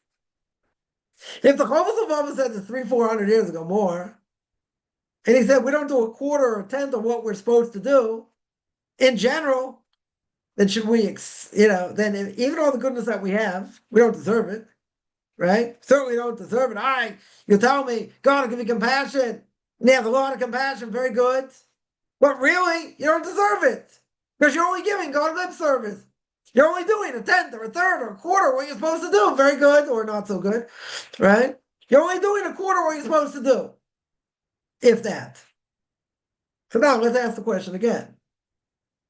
If the Chovos HaLevavos said this 300-400 years ago, more, and he said we don't do a quarter or a tenth of what we're supposed to do, in general, then should we, then even all the goodness that we have, we don't deserve it, right? Certainly don't deserve it. You tell me, God will give you compassion, and you have a lot of compassion, very good. But really, you don't deserve it, because you're only giving God lip service. You're only doing a tenth or a third or a quarter what you're supposed to do. Very good or not so good, right? You're only doing a quarter what you're supposed to do, if that. So now let's ask the question again.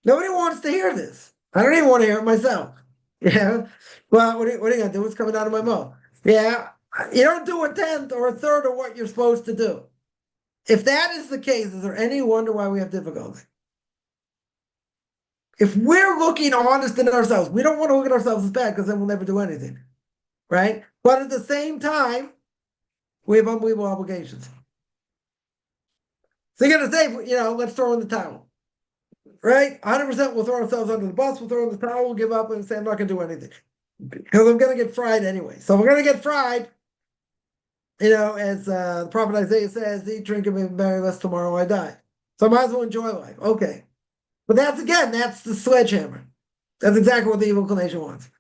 Nobody wants to hear this. I don't even want to hear it myself. Yeah. Well, what are you going to do? What's coming out of my mouth? Yeah. You don't do a tenth or a third of what you're supposed to do. If that is the case, is there any wonder why we have difficulty? If we're looking honest in ourselves, we don't want to look at ourselves as bad because then we'll never do anything, right? But at the same time, we have unbelievable obligations. So you're going to say, let's throw in the towel, right? 100% we'll throw ourselves under the bus, we'll throw in the towel, we'll give up and say, I'm not going to do anything because I'm going to get fried anyway. So we're going to get fried, as the prophet Isaiah says, eat, drink, and be merry, lest tomorrow I die. So I might as well enjoy life. Okay. But that's the sledgehammer. That's exactly what the evil inclination wants,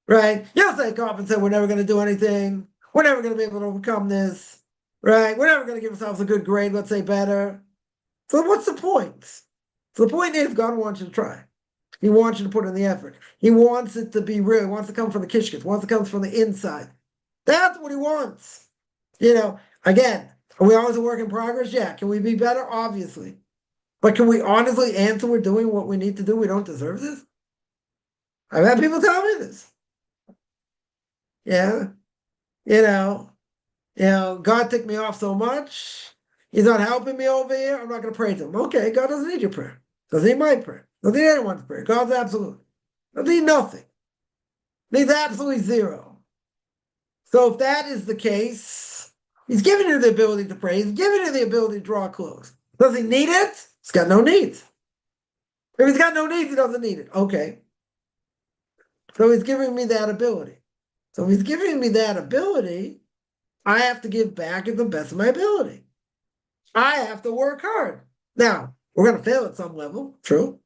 right? You'll say, come up and say, we're never going to do anything. We're never going to be able to overcome this, right? We're never going to give ourselves a good grade, let's say better. So what's the point? So the point is God wants you to try. He wants you to put in the effort. He wants it to be real. He wants to come from the kishkis. He wants to come from the inside. That's what he wants. Again, are we always a work in progress? Yeah. Can we be better? Obviously. But can we honestly answer we're doing what we need to do? We don't deserve this? I've had people tell me this. Yeah. God ticked me off so much. He's not helping me over here. I'm not going to pray to him. Okay, God doesn't need your prayer. Doesn't need my prayer. Doesn't need anyone's prayer. God's absolute. Doesn't need nothing. Needs absolutely zero. So if that is the case, he's giving you the ability to pray. He's giving you the ability to draw close. Does he need it? He's got no needs. If he's got no needs, he doesn't need it. Okay. So he's giving me that ability. So if he's giving me that ability, I have to give back at the best of my ability. I have to work hard. Now, we're going to fail at some level, true,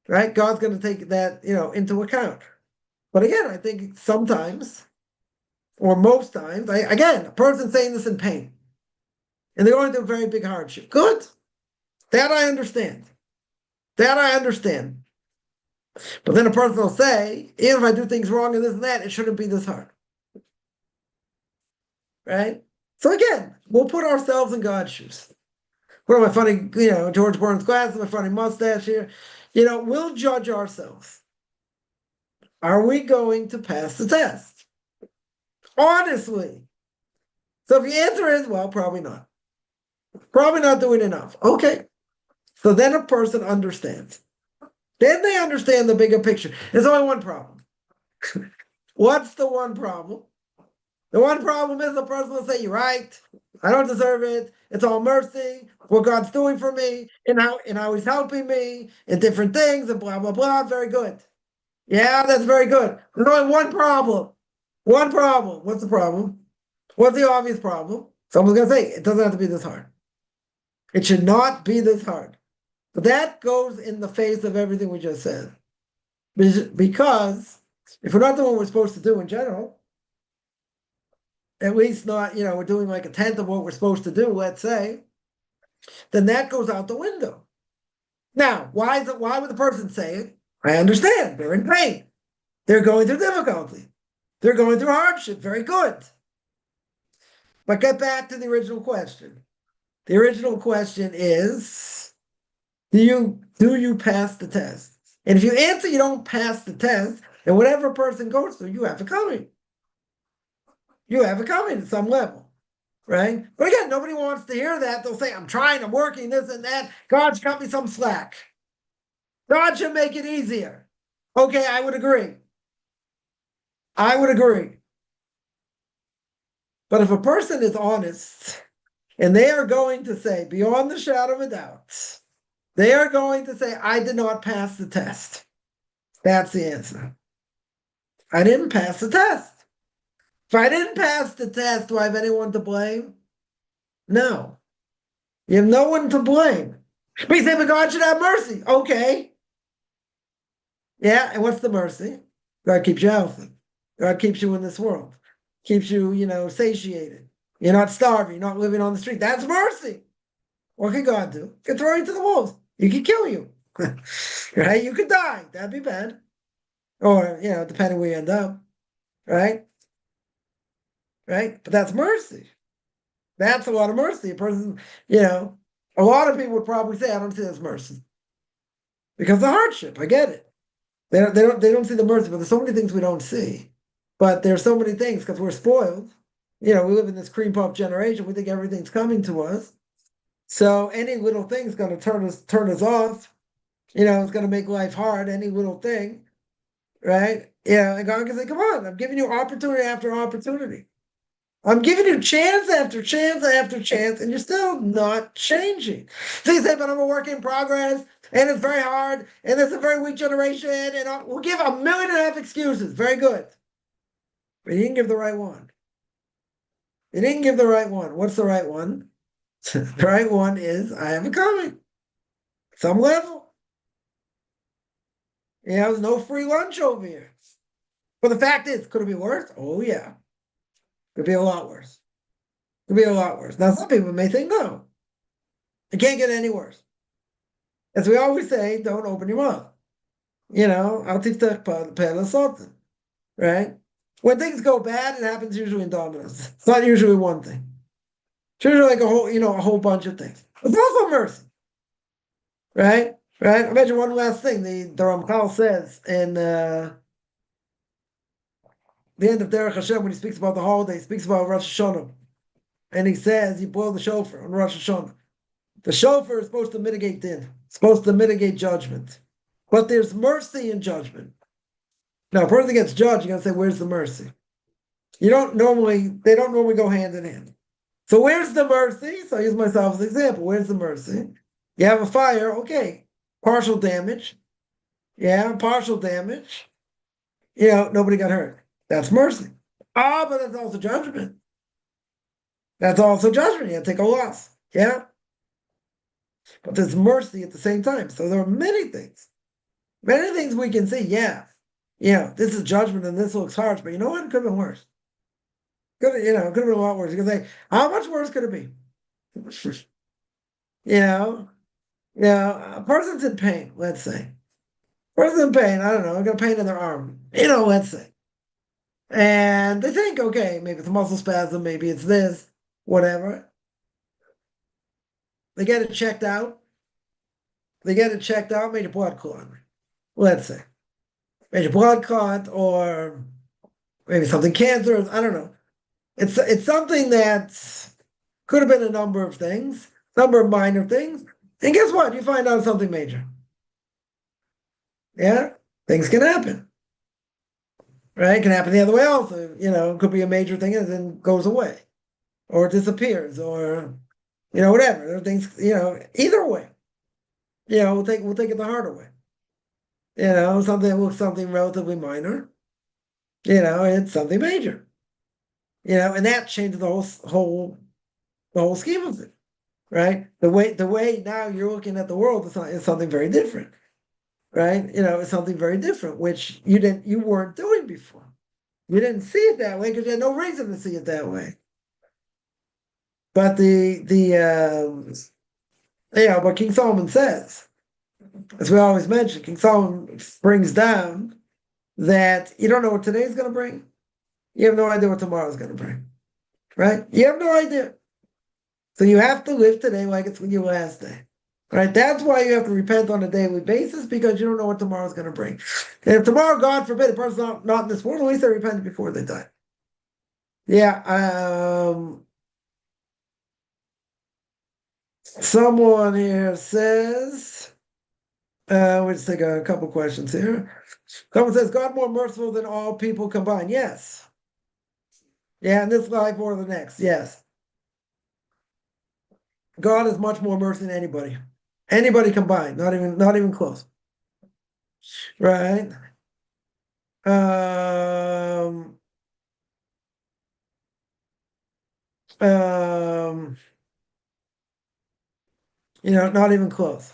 right? God's going to take that, into account. But again, I think sometimes, or most times, a person saying this in pain, and they're going through a very big hardship. Good. That I understand. But then a person will say, even if I do things wrong and this and that, it shouldn't be this hard. Right? So again, we'll put ourselves in God's shoes. What are my funny, George Burns glasses, my funny mustache here. We'll judge ourselves. Are we going to pass the test? Honestly. So if the answer is, well, probably not. Probably not doing enough. Okay. So then a person understands. Then they understand the bigger picture. There's only one problem. What's the one problem? The one problem is the person will say, you're right. I don't deserve it. It's all mercy. What God's doing for me and how he's helping me in different things and blah, blah, blah. Very good. Yeah, that's very good. There's only one problem. One problem. What's the problem? What's the obvious problem? Someone's going to say, it doesn't have to be this hard. It should not be this hard. But that goes in the face of everything we just said. Because if we're not doing what we're supposed to do in general, at least not, we're doing like a tenth of what we're supposed to do, let's say, then that goes out the window. Now, why would the person say it? I understand. They're in pain. They're going through difficulty. They're going through hardship. Very good. But get back to the original question. The original question is, do you pass the test? And if you answer you don't pass the test, then whatever a person goes through, you have it coming. You have it coming at some level, right? But again, nobody wants to hear that. They'll say, I'm trying, I'm working, this and that. God should cut me some slack. God should make it easier. Okay, I would agree. But if a person is honest, and they are going to say, beyond the shadow of a doubt, they are going to say, I did not pass the test. That's the answer. I didn't pass the test. If I didn't pass the test, do I have anyone to blame? No. You have no one to blame. But you say, but God should have mercy. Okay. Yeah, and what's the mercy? God keeps you healthy. God keeps you in this world. Keeps you, satiated. You're not starving. You're not living on the street. That's mercy. What can God do? He can throw you to the wolves. He can kill you. Right? You could die. That'd be bad. Or, depending where you end up. Right? Right? But that's mercy. That's a lot of mercy. A person, a lot of people would probably say, I don't see this mercy. Because of hardship. I get it. They don't see the mercy, but there's so many things we don't see. But there's so many things because we're spoiled. We live in this cream puff generation. We think everything's coming to us. So any little thing's going to turn us off. It's going to make life hard. Any little thing, right? And God can say, "Come on, I'm giving you opportunity after opportunity. I'm giving you chance after chance after chance, and you're still not changing. So you say, but I'm a work in progress, and it's very hard, and it's a very weak generation, and we'll give 1.5 million excuses. Very good. But you didn't give the right one. You didn't give the right one. What's the right one? The right one is, I have it coming. Some level. There's no free lunch over here. But the fact is, could it be worse? Oh, yeah. Could be a lot worse. Could be a lot worse. Now, some people may think, no, it can't get any worse. As we always say, don't open your mouth. I'll teach the something, right? When things go bad, it happens usually in dominoes. It's not usually one thing. It's usually like a whole bunch of things. It's also mercy, right? Right? Imagine one last thing. The Ramchal says in the end of Derech Hashem, when he speaks about the holiday, he speaks about Rosh Hashanah. And he says, you blow the shofar on Rosh Hashanah. The shofar is supposed to mitigate din, supposed to mitigate judgment. But there's mercy in judgment. Now, a person gets judged, you're going to say, where's the mercy? They don't normally go hand in hand. So where's the mercy? So I use myself as an example. Where's the mercy? You have a fire, okay. Partial damage. Yeah, partial damage. Nobody got hurt. That's mercy. But that's also judgment. That's also judgment. You have to take a loss. Yeah. But there's mercy at the same time. So there are many things we can say, this is judgment and this looks harsh, but you know what? It could have been worse. Could have been a lot worse. You can say, how much worse could it be? A person's in pain, let's say. Person's in pain, I don't know, got pain in their arm, let's say. And they think, okay, maybe it's a muscle spasm, maybe it's this, whatever. They get it checked out. Major blood clot, let's say. Major blood clot, or maybe something cancerous, I don't know. It's something that could have been a number of things, number of minor things. And guess what? You find out something major. Yeah, things can happen. Right? It can happen the other way also. It could be a major thing and then goes away. Or disappears, or whatever. There are things, either way. We'll take it the harder way. Something relatively minor. It's something major. And that changes the whole scheme of it, right? The way now you're looking at the world is something very different, right? It's something very different, which you weren't doing before. You didn't see it that way because you had no reason to see it that way. But but King Solomon says, as we always mention, King Solomon brings down that you don't know what today's going to bring. You have no idea what tomorrow's going to bring, right? You have no idea. So you have to live today like it's your last day, right? That's why you have to repent on a daily basis, because you don't know what tomorrow's going to bring. And if tomorrow, God forbid, a person's not in this world, at least they repented before they die. Someone here says, we'll just take a couple questions here. Someone says, God more merciful than all people combined. Yes. Yeah, in this life or the next, yes. God is much more mercy than anybody. Anybody combined, not even close. Right? Not even close.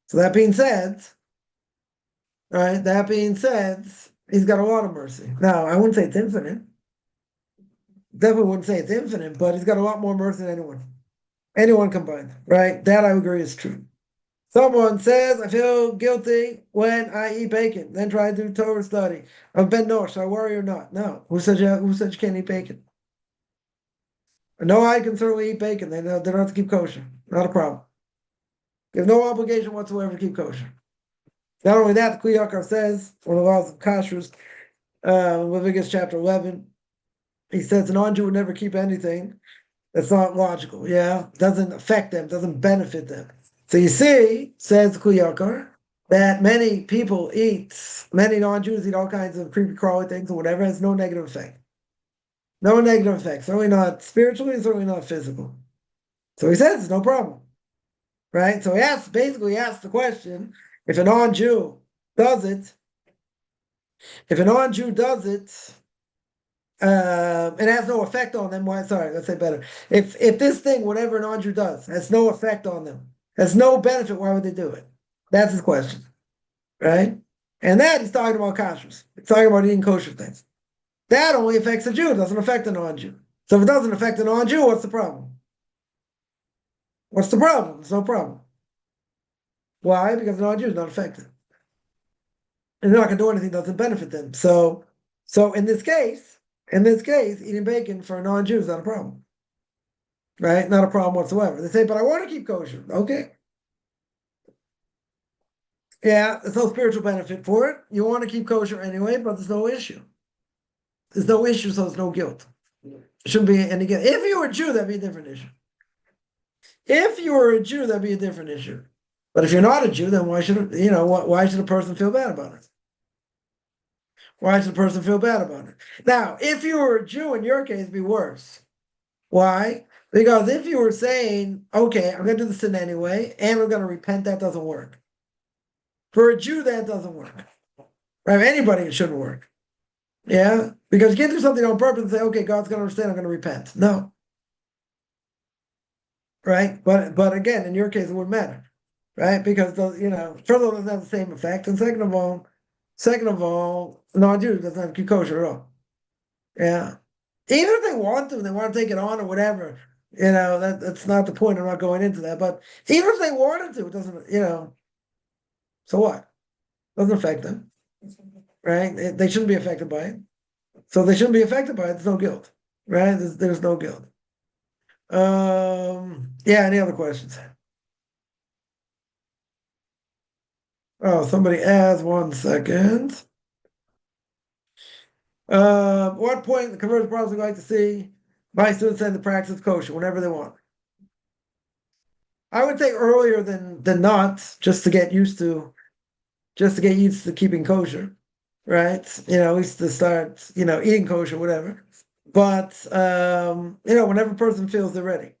So that being said, he's got a lot of mercy. Now, I wouldn't say it's infinite. Definitely wouldn't say it's infinite, but he's got a lot more mercy than anyone combined, right? That I agree is true. Someone says, I feel guilty when I eat bacon, then try to do Torah study. I've been no, should I worry or not? No. Who said you can't eat bacon? No, I can certainly eat bacon. They don't have to keep kosher. Not a problem. You have no obligation whatsoever to keep kosher. Not only that, the Kli Yakar says, one of the laws of kashrus, Leviticus chapter 11, he says a non-Jew would never keep anything that's not logical. Yeah, doesn't affect them, doesn't benefit them. So you see, says Kli Yakar, that many non-Jews eat all kinds of creepy crawly things or whatever, has no negative effect. No negative effects. Certainly not spiritually, certainly not physical. So he says, no problem. Right? So he asks the question, if a non-Jew does it, if a non-Jew does it, it has no effect on them. Why? Sorry, let's say better. If this thing, whatever an non-Jew does, has no effect on them, has no benefit, why would they do it? That's his question, right? And that he's talking about kashrus. He's talking about eating kosher things. That only affects a Jew. It doesn't affect a non-Jew. So if it doesn't affect a non-Jew, what's the problem? What's the problem? There's no problem. Why? Because the non-Jew is not affected. And they're not going to do anything that doesn't benefit them. So in this case, eating bacon for a non-Jew is not a problem. Right? Not a problem whatsoever. They say, but I want to keep kosher. Okay. Yeah, there's no spiritual benefit for it. You want to keep kosher anyway, but there's no issue. There's no issue, so there's no guilt. There shouldn't be any guilt. If you were a Jew, that'd be a different issue. If you were a Jew, that'd be a different issue. But if you're not a Jew, then why should why should a person feel bad about it? Why should a person feel bad about it? Now, if you were a Jew, in your case, it'd be worse. Why? Because if you were saying, okay, I'm going to do the sin anyway, and I'm going to repent, that doesn't work. For a Jew, that doesn't work. Right? Anybody, it shouldn't work. Yeah? Because you can't do something on purpose and say, okay, God's going to understand, I'm going to repent. No. Right? But again, in your case, it wouldn't matter. Right? Because, first of all, it doesn't have the same effect. And second of all, non-Jew doesn't have to keep kosher at all. Yeah. Even if they want to take it on or whatever, that's not the point. I'm not going into that. But even if they wanted to, it doesn't, so what? Doesn't affect them, right? They shouldn't be affected by it. So they shouldn't be affected by it. There's no guilt, right? There's no guilt. Yeah, any other questions? Oh, somebody asked 1 second. What point in the conversion process would you like to see my students send the practice kosher whenever they want? I would say earlier than not, just to get used to keeping kosher, right? At least to start, eating kosher, whatever. But whenever a person feels they're ready.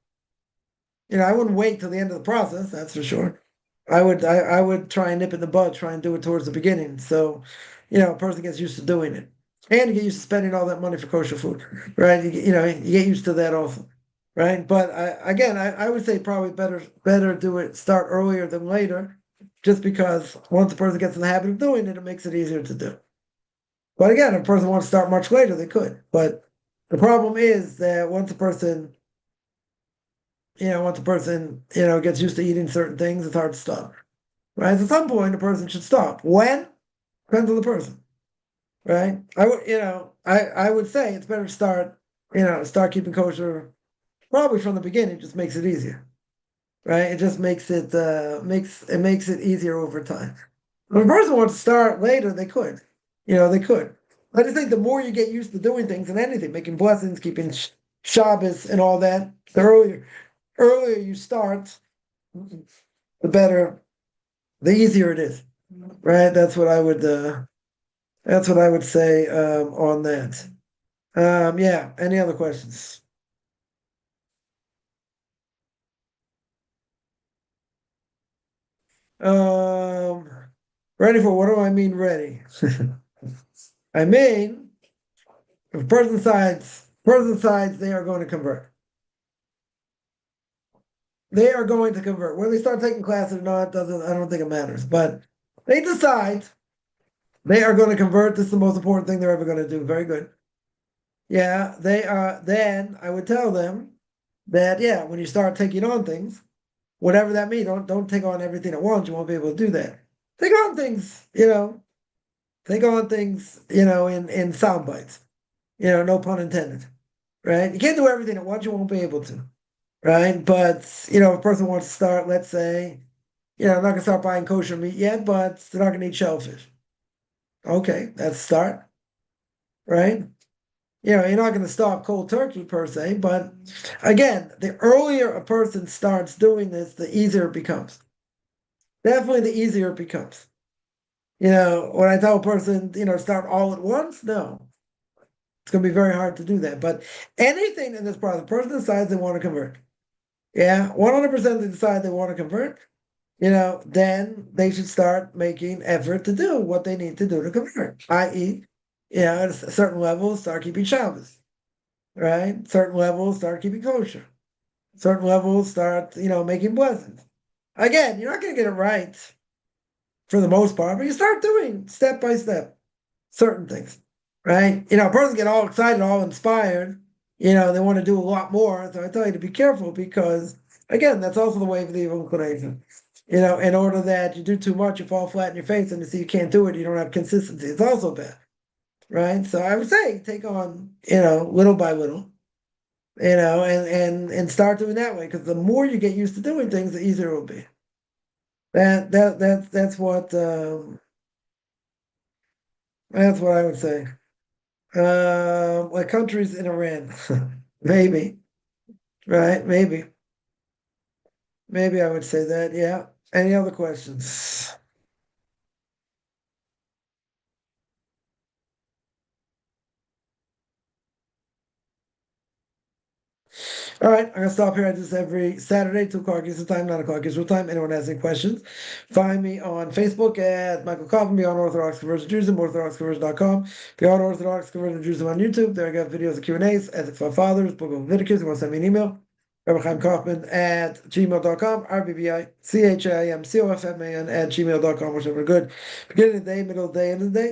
I wouldn't wait till the end of the process, that's for sure. I would try and nip in the bud, try and do it towards the beginning. So, a person gets used to doing it. And you get used to spending all that money for kosher food, right? You get used to that also, right? But I would say probably better do it, start earlier than later, just because once a person gets in the habit of doing it, it makes it easier to do. But again, if a person wants to start much later, they could. But the problem is that once a person, gets used to eating certain things, it's hard to stop. Right? At some point, a person should stop. When? Depends on the person. Right? I would say it's better to start keeping kosher probably from the beginning. It just makes it easier. Right? It just makes it makes it easier over time. If a person wants to start later, they could. They could. I just think the more you get used to doing things and anything, making blessings, keeping Shabbos and all that, the earlier you start, the better, the easier it is. Right? That's what I would say on that. Yeah. Any other questions? Um, ready for what do I mean ready? I mean, if person decides they are going to convert. They are going to convert. Whether they start taking classes or not, I don't think it matters. But they decide they are going to convert. This is the most important thing they're ever going to do. Very good. Yeah, they are. Then I would tell them that, yeah, when you start taking on things, whatever that means, don't take on everything at once. You won't be able to do that. Take on things, take on things, in sound bites. No pun intended. Right? You can't do everything at once, you won't be able to. Right? But if a person wants to start, let's say, I'm not gonna start buying kosher meat yet, but they're not gonna eat shellfish. Okay, that's a start. Right? You're not going to stop cold turkey per se, but again, the earlier a person starts doing this, the easier it becomes. Definitely the easier it becomes. When I tell a person, start all at once, no. It's going to be very hard to do that. But anything in this process, the person decides they want to convert. Yeah, 100% they decide they want to convert, then they should start making effort to do what they need to do to convert, i.e., at a certain level, start keeping Shabbos, right? Certain levels, start keeping kosher. Certain levels, start, making blessings. Again, you're not going to get it right for the most part, but you start doing step by step certain things, right? A person get all excited, all inspired, they want to do a lot more. So I tell you to be careful because, again, that's also the way of the evil inclination. In order that you do too much, you fall flat in your face and you see you can't do it, you don't have consistency. It's also bad, right? So I would say take on, little by little, and start doing that way because the more you get used to doing things, the easier it will be. That's what I would say. Like countries in Iran, maybe, right? Maybe I would say that. Yeah. Any other questions? All right, I'm gonna stop here. I do this every Saturday, 2 o'clock Eastern time, 9 o'clock Israel time. Anyone has any questions? Find me on Facebook at Michael Kaufman, Beyond Orthodox Conversion Judaism, OrthodoxConversion.com, Beyond Orthodox Conversion Judaism on YouTube. There I got videos of Q&As, Ethics for Fathers, Book of Leviticus. You want to send me an email? Rabbi Chaim Kaufman at gmail.com, RBBICHAIMCOFMAN at gmail.com, whichever good. Beginning of the day, middle of the day, end of the day.